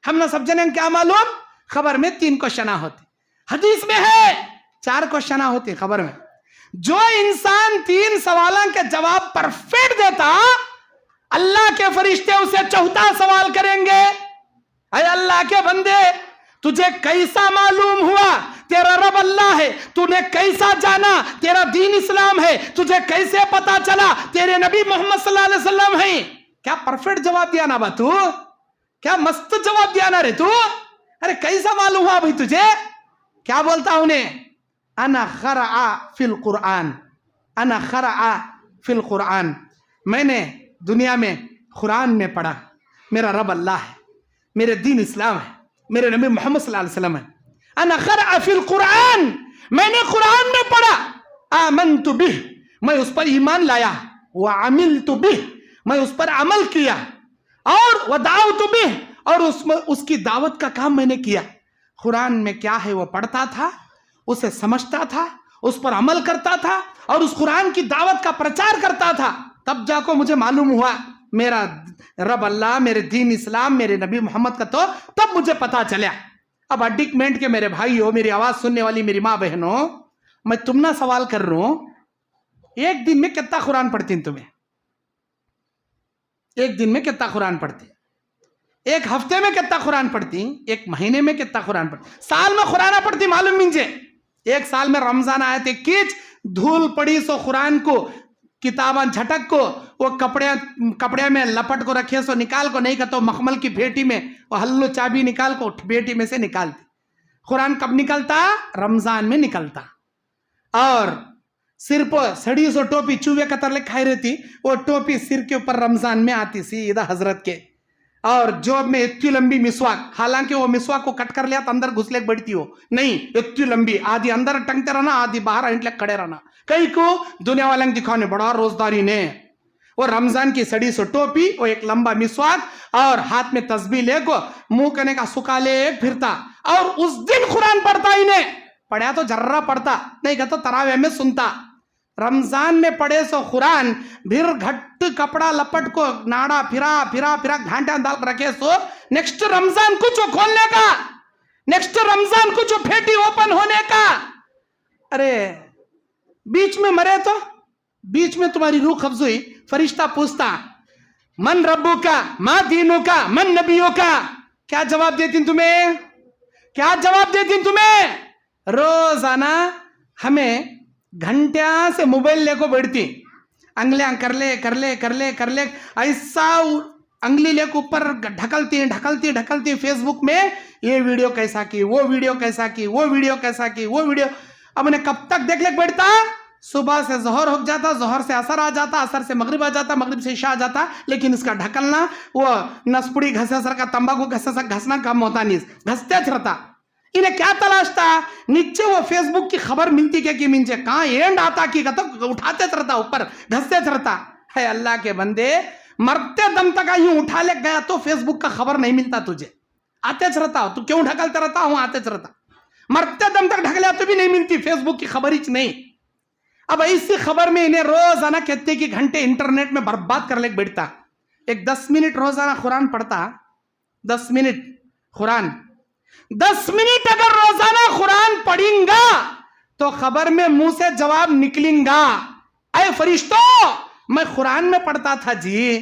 ہم نے سب جنے کیا معلوم؟ خبر میں 3 کوشچن ہوتی، حدیث میں ہے 4 کوشچن ہوتی خبر میں۔ جو انسان 3 سوالوں کے جواب پرفیکٹ دیتا، اللہ کے فرشتے اسے 4تھا سوال کریں گے، اے اللہ کے بندے تجھے کیسا معلوم ہوا تیرا رب اللہ ہے؟ تو نے کیسا جانا تیرا دین اسلام ہے؟ تجھے کیسے پتا چلا تیرے نبی محمد صلی اللہ علیہ وسلم ہیں؟ کیا پرفیکٹ جواب دیا نا با تو؟ کیا مست جواب دیا نا رے تو؟ ارے کیسا معلوم ہوا بھائی تجھے؟ کیا بولتا انہیں؟ انا خرع فی القرآن، انا خرع فی القرآن، میں نے دنیا میں قرآن میں پڑھا میرا رب اللہ ہے، میرے دین اسلام ہے، میرے نبی محمد صلی اللہ علیہ وسلم ہے۔ انا خرع فی القرآن، میں نے قرآن میں پڑھا، آمنت بہ، میں اس پر ایمان لایا، وعملت بہ، میں اس پر عمل کیا، اور ودعوت بہ، اور اس کی دعوت کا کام میں نے کیا۔ قرآن میں کیا ہے وہ پڑھتا تھا، اسے سمجھتا تھا، اس پر عمل کرتا تھا، اور اس قرآن کی دعوت کا پرچار کرتا تھا۔ تب جا کو مجھے معلوم ہوا میرا رب اللہ، میرے دین اسلام، میرے نبی محمد کا، تو تب مجھے پتا چلا۔ اب اڈکمنٹ کے میرے بھائیوں، میری آواز سننے والی میری ماں بہنوں، میں تم نہ سوال کر رہا ہوں ایک دن میں کتنا قرآن پڑھتی ہیں تمہیں؟ ایک دن میں کتنا قرآن پڑھتی؟ ایک ہفتے میں کتنا قرآن پڑھتی؟ ایک مہینے میں کتنا قرآن پڑھتی؟ سال میں قرآن پڑھتی معلوم مجھے؟ ایک سال میں رمضان آئے تھے، کیچ دھول پڑی سو قرآن کو کتاباں جھٹک کو وہ کپڑے میں لپٹ کو رکھے سو نکال کو، نہیں کہتا مخمل کی بھیٹی میں وہ ہلو چابی نکال کو بھیٹی میں سے نکالتی۔ قرآن کب نکلتا؟ رمضان میں نکلتا۔ اور سر پر سڑی سو ٹوپی چوہے قطر لے کھائی رہتی، وہ ٹوپی سر کے اوپر رمضان میں آتی سیدھا حضرت کے، اور جوب میں اتنی لمبی مسواک، حالانکہ وہ مسواک کو کٹ کر لیا تو اندر گھس لے بڑھتی ہو نہیں، اتنی لمبی، آدھی اندر ٹنگتے رہنا، آدھی باہر اینٹ لے کھڑے رہنا، کئی کو دنیا والوں دکھانے بڑا روزداری نے۔ وہ رمضان کی سڑی سو ٹوپی، وہ ایک لمبا مسواک، اور ہاتھ میں تسبیح لے کو منہ کرنے کا سکا لے پھرتا، اور اس دن قرآن پڑھتا ہی نہیں، پڑھا تو جرہ پڑھتا نہیں کہتا تراویح میں سنتا۔ رمضان میں پڑھے سو قرآن، پھر گھٹ کپڑا لپٹ کو ناڑا پھرا پھرا پھرا گھانٹا ڈال رکھے سو نیکسٹ رمضان کچھ کھولنے کا، نیکسٹ رمضان کچھ پھیٹی اوپن ہونے کا۔ ارے بیچ میں مرے تو، بیچ میں تمہاری روح قبض ہوئی، فرشتہ پوچھتا من ربو کا، ما دینو کا، من نبیوں کا، کیا جواب دیتی تمہیں؟ کیا جواب دیتی تمہیں؟ روزانہ ہمیں گھنٹیاں سے موبائل لے کو بیٹھتی، انگلیاں کر لے کر لے کر لے کر لے، ایسا انگلی لے کو اوپر ڈھکلتی ڈھکلتی ڈھکلتی، فیس بک میں یہ ویڈیو کیسا کی، وہ ویڈیو کیسا کی، وہ ویڈیو کیسا کی، وہ ویڈیو۔ اب انہیں کب تک دیکھ لے بیٹھتا؟ صبح سے ظہر ہو جاتا، ظہر سے عصر آ جاتا، عصر سے مغرب آ جاتا، مغرب سے عشاء آ جاتا، لیکن اس کا ڈھکلنا، وہ نسپڑی گھسے سر کا تمباکو گھسے سر گھسنا کم ہوتا نہیں، گھستے رہتا۔ انہیں کیا تلاش تھا؟ نیچے وہ فیس بک کی خبر ملتی کہ منچے کہاں اینڈ آتا کی تو اٹھاتے رہتا، اوپر گھستے رہتا۔ ہے اللہ کے بندے، مرتے دم تک یوں اٹھا لے گیا تو فیس بک کا خبر نہیں ملتا تجھے، آتے رہتا، تو کیوں ڈھکلتے رہتا ہوں؟ آتے رہتا، مرتے دم تک ڈھک لیا تو بھی نہیں ملتی فیس بک کی خبر ہی نہیں۔ اب ایسی خبر میں انہیں روزانہ کہتے کہ گھنٹے انٹرنیٹ میں برباد کر لے بیٹھتا۔ ایک 10 منٹ روزانہ قرآن پڑھتا، 10 منٹ قرآن، 10 منٹ اگر روزانہ قرآن پڑھیں گا تو خبر میں منہ سے جواب نکلیں گا، اے فرشتوں میں قرآن میں پڑھتا تھا جی،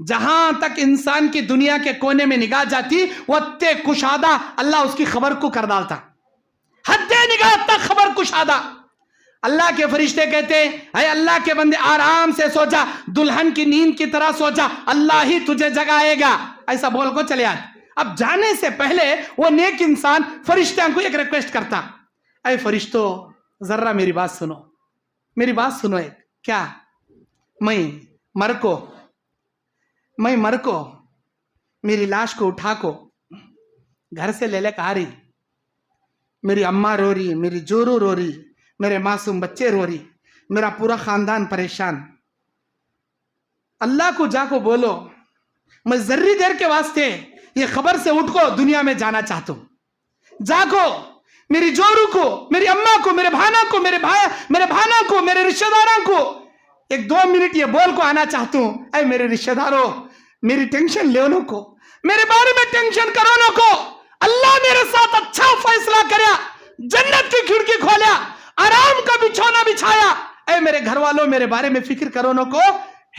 جہاں تک انسان کی دنیا کے کونے میں نگاہ جاتی وقت کشادہ اللہ اس کی خبر کو کر ڈالتا. حد نگاہ تک خبر کشادہ. اللہ کے فرشتے کہتے ہیں اے اللہ کے بندے آرام سے سو جا, دلہن کی نیند کی طرح سو جا, اللہ ہی تجھے جگائے گا. ایسا بول کو چلے آتے. اب جانے سے پہلے وہ نیک انسان فرشتوں کو ایک ریکویسٹ کرتا, اے فرشتوں ذرا میری بات سنو, میری بات سنو. ایک کیا, میں مر کو میری لاش کو اٹھا کو گھر سے لے لے کے آ رہی, میری اماں رو رہی, میری جورو رو رہی, میرے معصوم بچے رو رہی, میرا پورا خاندان پریشان. اللہ کو جا کو بولو میں ذری دیر کے واسطے یہ خبر سے اٹھ کو دنیا میں جانا چاہتا ہوں. جا کو میری جورو کو, میری اماں کو, میرے بھانا کو, میرے بھانا کو, میرے رشتہ داروں کو 1-2 منٹ یہ بول کو آنا چاہتا ہوں, اے میرے رشتہ داروں میری ٹینشن لے انہوں کو, میرے بارے میں ٹینشن کرو انہوں کو, اللہ میرے ساتھ اچھا فیصلہ کریا, جنت کی کھڑکی کھولیا, آرام کا بچھونا بچھایا. اے میرے گھر والوں میرے بارے میں فکر کرو انہوں کو,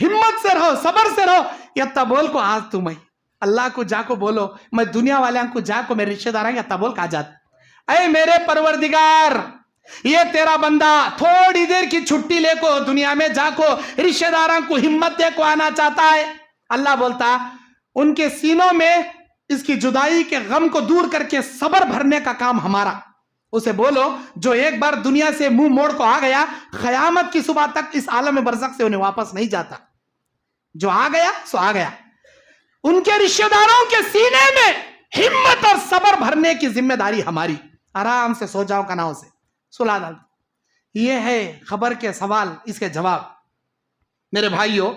ہمت سے رہو, صبر سے رہو. یہ بول کو آج تمہیں اللہ کو جا کو بولو, میں دنیا والوں کو جا کو میرے رشتہ داروں یہ بول کا جاتا, اے میرے پروردگار یہ تیرا بندہ تھوڑی دیر کی چھٹی لے کو دنیا میں جا کو رشتہ داروں کو ہمت دے کو آنا چاہتا ہے. اللہ بولتا ان کے سینوں میں اس کی جدائی کے غم کو دور کر کے صبر بھرنے کا کام ہمارا. اسے بولو جو ایک بار دنیا سے منہ موڑ کو آ گیا قیامت کی صبح تک اس عالم برزخ سے انہیں واپس نہیں جاتا. جو آ گیا سو آ گیا. ان کے رشتہ داروں کے سینے میں ہمت اور صبر بھرنے کی ذمہ داری ہماری. آرام سے سو جاؤ کناؤں سے سلا ڈال. یہ ہے خبر کے سوال, اس کے جواب. میرے بھائیوں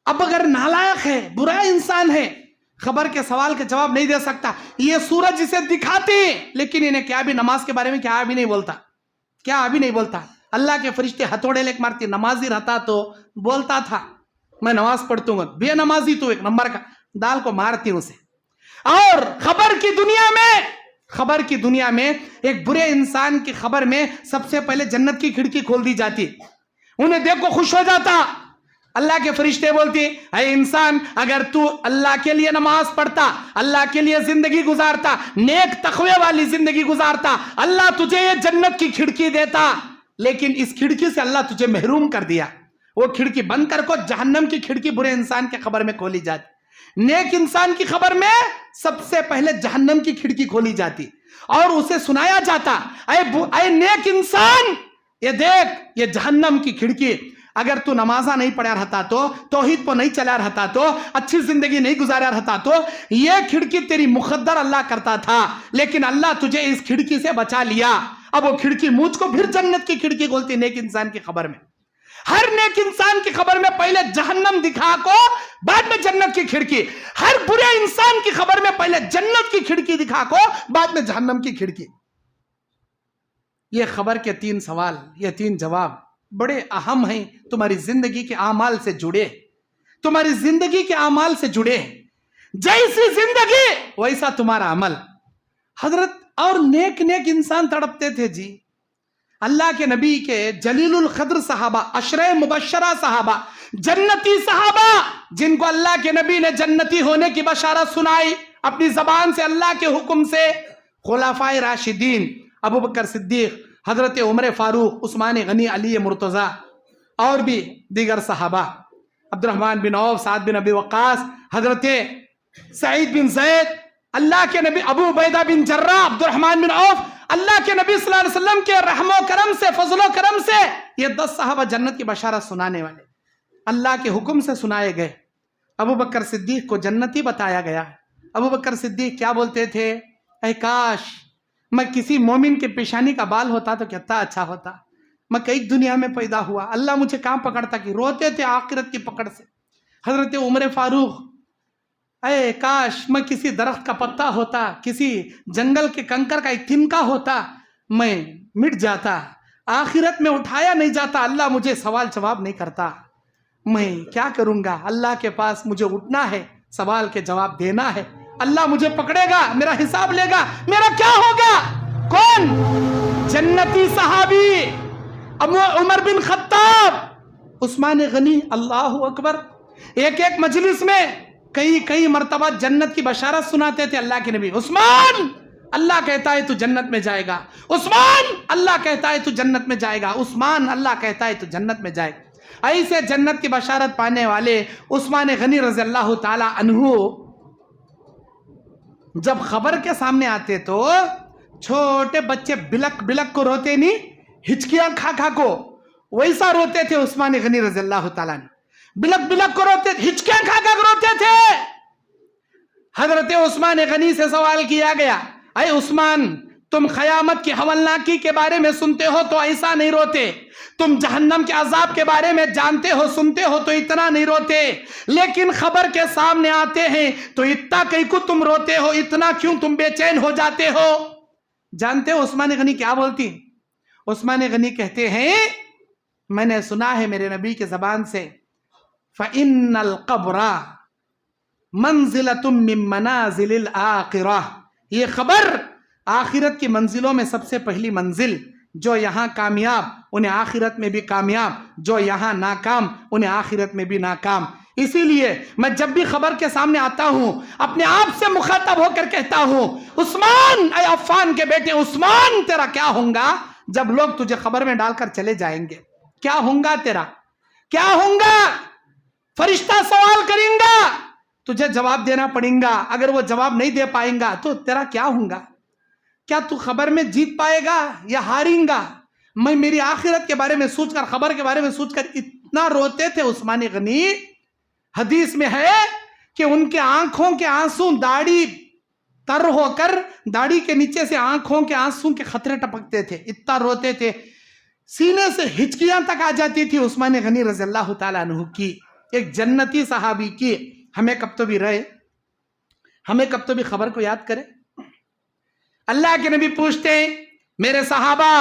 اب اگر نالائق ہے, برا انسان ہے, خبر کے سوال کے جواب نہیں دے سکتا, یہ سورج اسے دکھاتے لیکن انہیں کیا بھی نماز کے بارے میں کیا بھی نہیں بولتا. اللہ کے فرشتے ہتھوڑے لے کے مارتی. نمازی رہتا تو بولتا تھا میں نماز پڑھتوں گا, بے نمازی تو 1 نمبر کا دال کو مارتی اسے. اور خبر کی دنیا میں ایک برے انسان کی خبر میں سب سے پہلے جنت کی کھڑکی کھول دی جاتی, انہیں دیکھ کو خوش ہو جاتا. اللہ کے فرشتے بولتے اے انسان اگر تو اللہ کے لیے نماز پڑھتا, اللہ کے لیے زندگی گزارتا, نیک تقوی والی زندگی گزارتا, اللہ تجھے یہ جنت کی کھڑکی دیتا, لیکن اس کھڑکی سے اللہ تجھے محروم کر دیا. وہ کھڑکی بند کر کو جہنم کی کھڑکی برے انسان کے خبر میں کھولی جاتی. نیک انسان کی خبر میں سب سے پہلے جہنم کی کھڑکی کھولی جاتی اور اسے سنایا جاتا اے نیک انسان یہ دیکھ یہ جہنم کی کھڑکی. اگر تو نمازہ نہیں پڑھا رہتا تو, توحید کو نہیں چلا رہتا تو, اچھی زندگی نہیں گزارا رہتا تو یہ کھڑکی تیری مقدر اللہ کرتا تھا, لیکن اللہ تجھے اس کھڑکی سے بچا لیا. اب وہ کھڑکی مجھ کو پھر جنت کی کھڑکی کھولتی. نیک انسان کی خبر میں, ہر نیک انسان کی خبر میں پہلے جہنم دکھا کو بعد میں جنت کی کھڑکی. ہر برے انسان کی خبر میں پہلے جنت کی کھڑکی دکھا کو بعد میں جہنم کی کھڑکی. یہ خبر کے 3 سوال, یہ 3 جواب بڑے اہم ہیں, تمہاری زندگی کے اعمال سے جڑے, تمہاری زندگی کے اعمال سے جڑے. جیسی زندگی ویسا تمہارا عمل. حضرت اور نیک انسان تڑپتے تھے جی. اللہ کے نبی کے جلیل القدر صحابہ, عشرہ مبشرہ صحابہ, جنتی صحابہ جن کو اللہ کے نبی نے جنتی ہونے کی بشارت سنائی اپنی زبان سے اللہ کے حکم سے. خلفائے راشدین ابو بکر صدیق, حضرت عمر فاروق, عثمان غنی, علی مرتضی اور بھی دیگر صحابہ, عبد الرحمن بن عوف, سعد بن ابی وقاص, حضرت سعید بن زید, اللہ کے نبی ابو عبیدہ بن جراح, عبد الرحمن بن عوف, اللہ کے نبی صلی اللہ علیہ وسلم کے رحم و کرم سے, فضل و کرم سے یہ 10 صحابہ جنت کی بشارت سنانے والے, اللہ کے حکم سے سنائے گئے. ابو بکر صدیق کو جنتی بتایا گیا. ابو بکر صدیق کیا بولتے تھے, اے کاش میں کسی مومن کے پیشانی کا بال ہوتا تو کتنا اچھا ہوتا, میں کئی دنیا میں پیدا ہوا, اللہ مجھے کہاں پکڑتا, کہ روتے تھے آخرت کی پکڑ سے. حضرت عمر فاروق, اے کاش میں کسی درخت کا پتا ہوتا, کسی جنگل کے کنکر کا ایک تنکا ہوتا, میں مٹ جاتا, آخرت میں اٹھایا نہیں جاتا, اللہ مجھے سوال جواب نہیں کرتا, میں کیا کروں گا, اللہ کے پاس مجھے اٹھنا ہے, سوال کے جواب دینا ہے, اللہ مجھے پکڑے گا, میرا حساب لے گا, میرا کیا ہوگا. کون؟ جنتی صحابی عمر بن خطاب, عثمان غنی, اللہ اکبر, ایک ایک مجلس میں کئی کئی مرتبہ جنت کی بشارت سناتے تھے اللہ کے نبی. عثمان اللہ کہتا ہے تو جنت میں جائے گا, عثمان اللہ کہتا ہے تو جنت میں جائے گا, عثمان اللہ کہتا ہے تو جنت میں جائے گا. ایسے جنت کی بشارت پانے والے عثمان غنی رضی اللہ تعالی عنہ جب خبر کے سامنے آتے تو چھوٹے بچے بلک بلک کو روتے نہیں, ہچکیاں کھا کھا کو, ویسا روتے تھے عثمان غنی رضی اللہ تعالیٰ عنہ. بلک بلک کو روتے تھے, ہچکیاں کھا کھا کو روتے تھے. حضرت عثمان غنی سے سوال کیا گیا, اے عثمان تم قیامت کی ہولناکی کے بارے میں سنتے ہو تو ایسا نہیں روتے, تم جہنم کے عذاب کے بارے میں جانتے ہو سنتے ہو تو اتنا نہیں روتے, لیکن خبر کے سامنے آتے ہیں تو اتنا کئی کو تم روتے ہو, اتنا کیوں تم بے چین ہو جاتے ہو؟ جانتے ہو عثمان غنی کیا بولتی؟ عثمان غنی کہتے ہیں میں نے سنا ہے میرے نبی کے زبان سے, فَإِنَّ الْقَبْرَ مَنْزِلَةٌ مِّن مَنَازِلِ الْآخِرَةِ, یہ خبر آخرت کی منزلوں میں سب سے پہلی منزل, جو یہاں کامیاب انہیں آخرت میں بھی کامیاب, جو یہاں ناکام انہیں آخرت میں بھی ناکام. اسی لیے میں جب بھی خبر کے سامنے آتا ہوں اپنے آپ سے مخاطب ہو کر کہتا ہوں, عثمان اے عفان کے بیٹے عثمان, تیرا کیا ہوگا جب لوگ تجھے خبر میں ڈال کر چلے جائیں گے؟ کیا ہوگا تیرا, کیا ہوگا؟ فرشتہ سوال کریں گا, تجھے جواب دینا پڑیں گا, اگر وہ جواب نہیں دے پائیں گا تو تیرا کیا ہوگا؟ کیا تو خبر میں جیت پائے گا یا ہاریں گا؟ میں میری آخرت کے بارے میں سوچ کر, خبر کے بارے میں سوچ کر اتنا روتے تھے عثمان غنی. حدیث میں ہے کہ ان کے آنکھوں کے آنسو داڑھی تر ہو کر داڑھی کے نیچے سے آنکھوں کے آنسو کے خطرے ٹپکتے تھے, اتنا روتے تھے, سینے سے ہچکیاں تک آ جاتی تھی عثمان غنی رضی اللہ تعالیٰ عنہ کی, ایک جنتی صحابی کی. ہمیں کب تو بھی رہے, ہمیں کب تو بھی خبر کو یاد کرے. اللہ کے نبی پوچھتے ہیں میرے صحابہ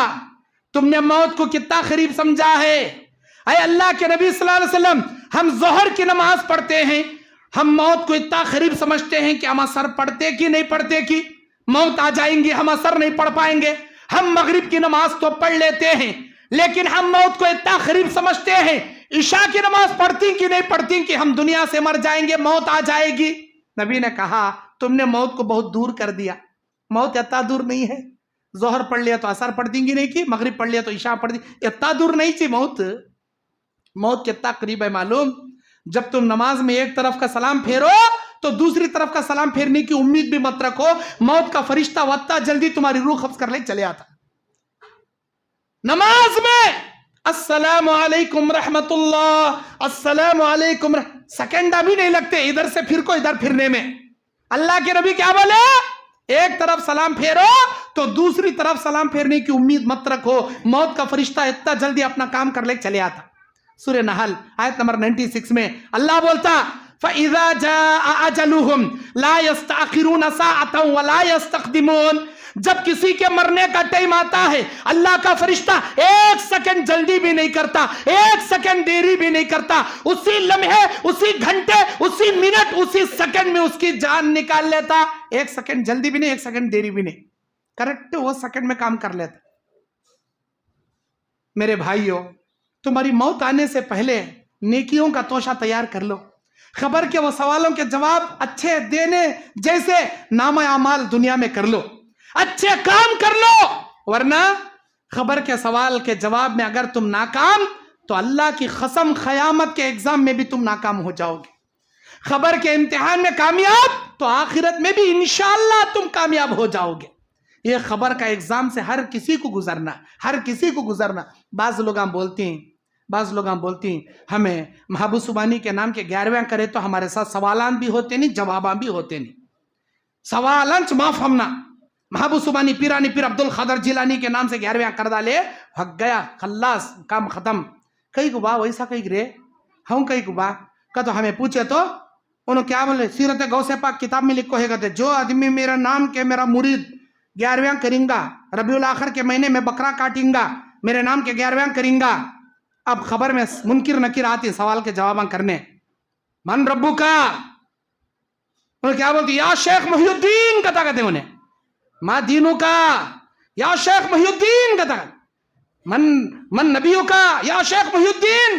تم نے موت کو کتنا قریب سمجھا ہے؟ اے اللہ کے نبی صلی اللہ علیہ وسلم, ہم ظہر کی نماز پڑھتے ہیں, ہم موت کو اتنا قریب سمجھتے ہیں کہ ہم اثر پڑھتے کی نہیں پڑھتے کی, موت آ جائیں گی ہم اثر نہیں پڑھ پائیں گے. ہم مغرب کی نماز تو پڑھ لیتے ہیں لیکن ہم موت کو اتنا قریب سمجھتے ہیں, عشاء کی نماز پڑھتی کی نہیں پڑھتی کہ ہم دنیا سے مر جائیں گے, موت آ جائے گی. نبی نے کہا تم نے موت کو بہت دور کر دیا, موت اتنا دور نہیں ہے. ظہر پڑھ لیا تو اثر پڑھتی کی نہیں کی, مغرب پڑھ لیا تو عشاء پڑھ دی, اتنا دور نہیں تھی موت. موت کتنا قریب ہے معلوم؟ جب تم نماز میں ایک طرف کا سلام پھیرو تو دوسری طرف کا سلام پھیرنے کی امید بھی مت رکھو, موت کا فرشتہ وقتا جلدی تمہاری روح قبض کر لے چلے آتا. نماز میں السلام علیکم رحمت اللہ, السلام علیکم, سیکنڈ ابھی نہیں لگتے ادھر سے پھر کو ادھر پھرنے میں. اللہ کے نبی کیا بولے؟ ایک طرف سلام پھیرو تو دوسری طرف سلام پھیرنے کی امید مت رکھو, موت کا فرشتہ اتنا جلدی اپنا کام کر لے چلے آتا. سورہ نحل آیت نمبر 96 میں اللہ بولتا فَإِذَا جَاءَ أَجَلُهُمْ لَا يَسْتَأْخِرُونَ سَاعَةً وَلَا يَسْتَقْدِمُونَ. جب کسی کے مرنے کا ٹائم آتا ہے اللہ کا فرشتہ ایک سیکنڈ جلدی بھی نہیں کرتا, ایک سیکنڈ دیری بھی نہیں کرتا, اسی لمحے, اسی گھنٹے, اسی منٹ, اسی سیکنڈ میں اس کی جان نکال لیتا. ایک سیکنڈ جلدی بھی نہیں, ایک سیکنڈ دیری بھی نہیں, کریکٹ وہ سیکنڈ میں کام کر لیتا. میرے بھائیوں, تمہاری موت آنے سے پہلے نیکیوں کا توشہ تیار کر لو, خبر کے وہ سوالوں کے جواب اچھے دینے جیسے نامہ اعمال دنیا میں کر لو, اچھے کام کر لو, ورنہ خبر کے سوال کے جواب میں اگر تم ناکام تو اللہ کی قسم قیامت کے ایگزام میں بھی تم ناکام ہو جاؤ گے. خبر کے امتحان میں کامیاب تو آخرت میں بھی انشاءاللہ تم کامیاب ہو جاؤ گے. یہ خبر کا ایگزام سے ہر کسی کو گزرنا, ہر کسی کو گزرنا. بعض لوگ بولتی ہیں ہمیں محبوب سبحانی کے نام کے 11واں کرے تو ہمارے ساتھ سوالان بھی ہوتے نہیں, جواباں بھی ہوتے نہیں. سوالانچ معاف ہمنا محبوب سبحانی پیرانی پیر عبد القادر جیلانی کے نام سے 11واں کر ڈالے, حق گیا, خلاص, کام ختم. کئی کو با ویسا کئی گرے ہم کئی کو با کا تو ہمیں پوچھے تو انہوں کیا بولے, سیرت غوث پاک کتاب میں لکھو ہے گا جو آدمی میرا نام کے میرا مرید 11واں کریں گا, ربیع الاخر کے مہینے میں بکرا کاٹیں گا, میرے نام کے 11واں کریں گا. اب خبر میں منکر نکیر آتی سوال کے جواباں کرنے, من ربو کا, انہوں کیا بولتی, یا شیخ محی الدین کہتا کہتے انہیں, ما دینو کا, یا شیخ محی الدین کہتا, من نبیو کا, یا شیخ محی الدین.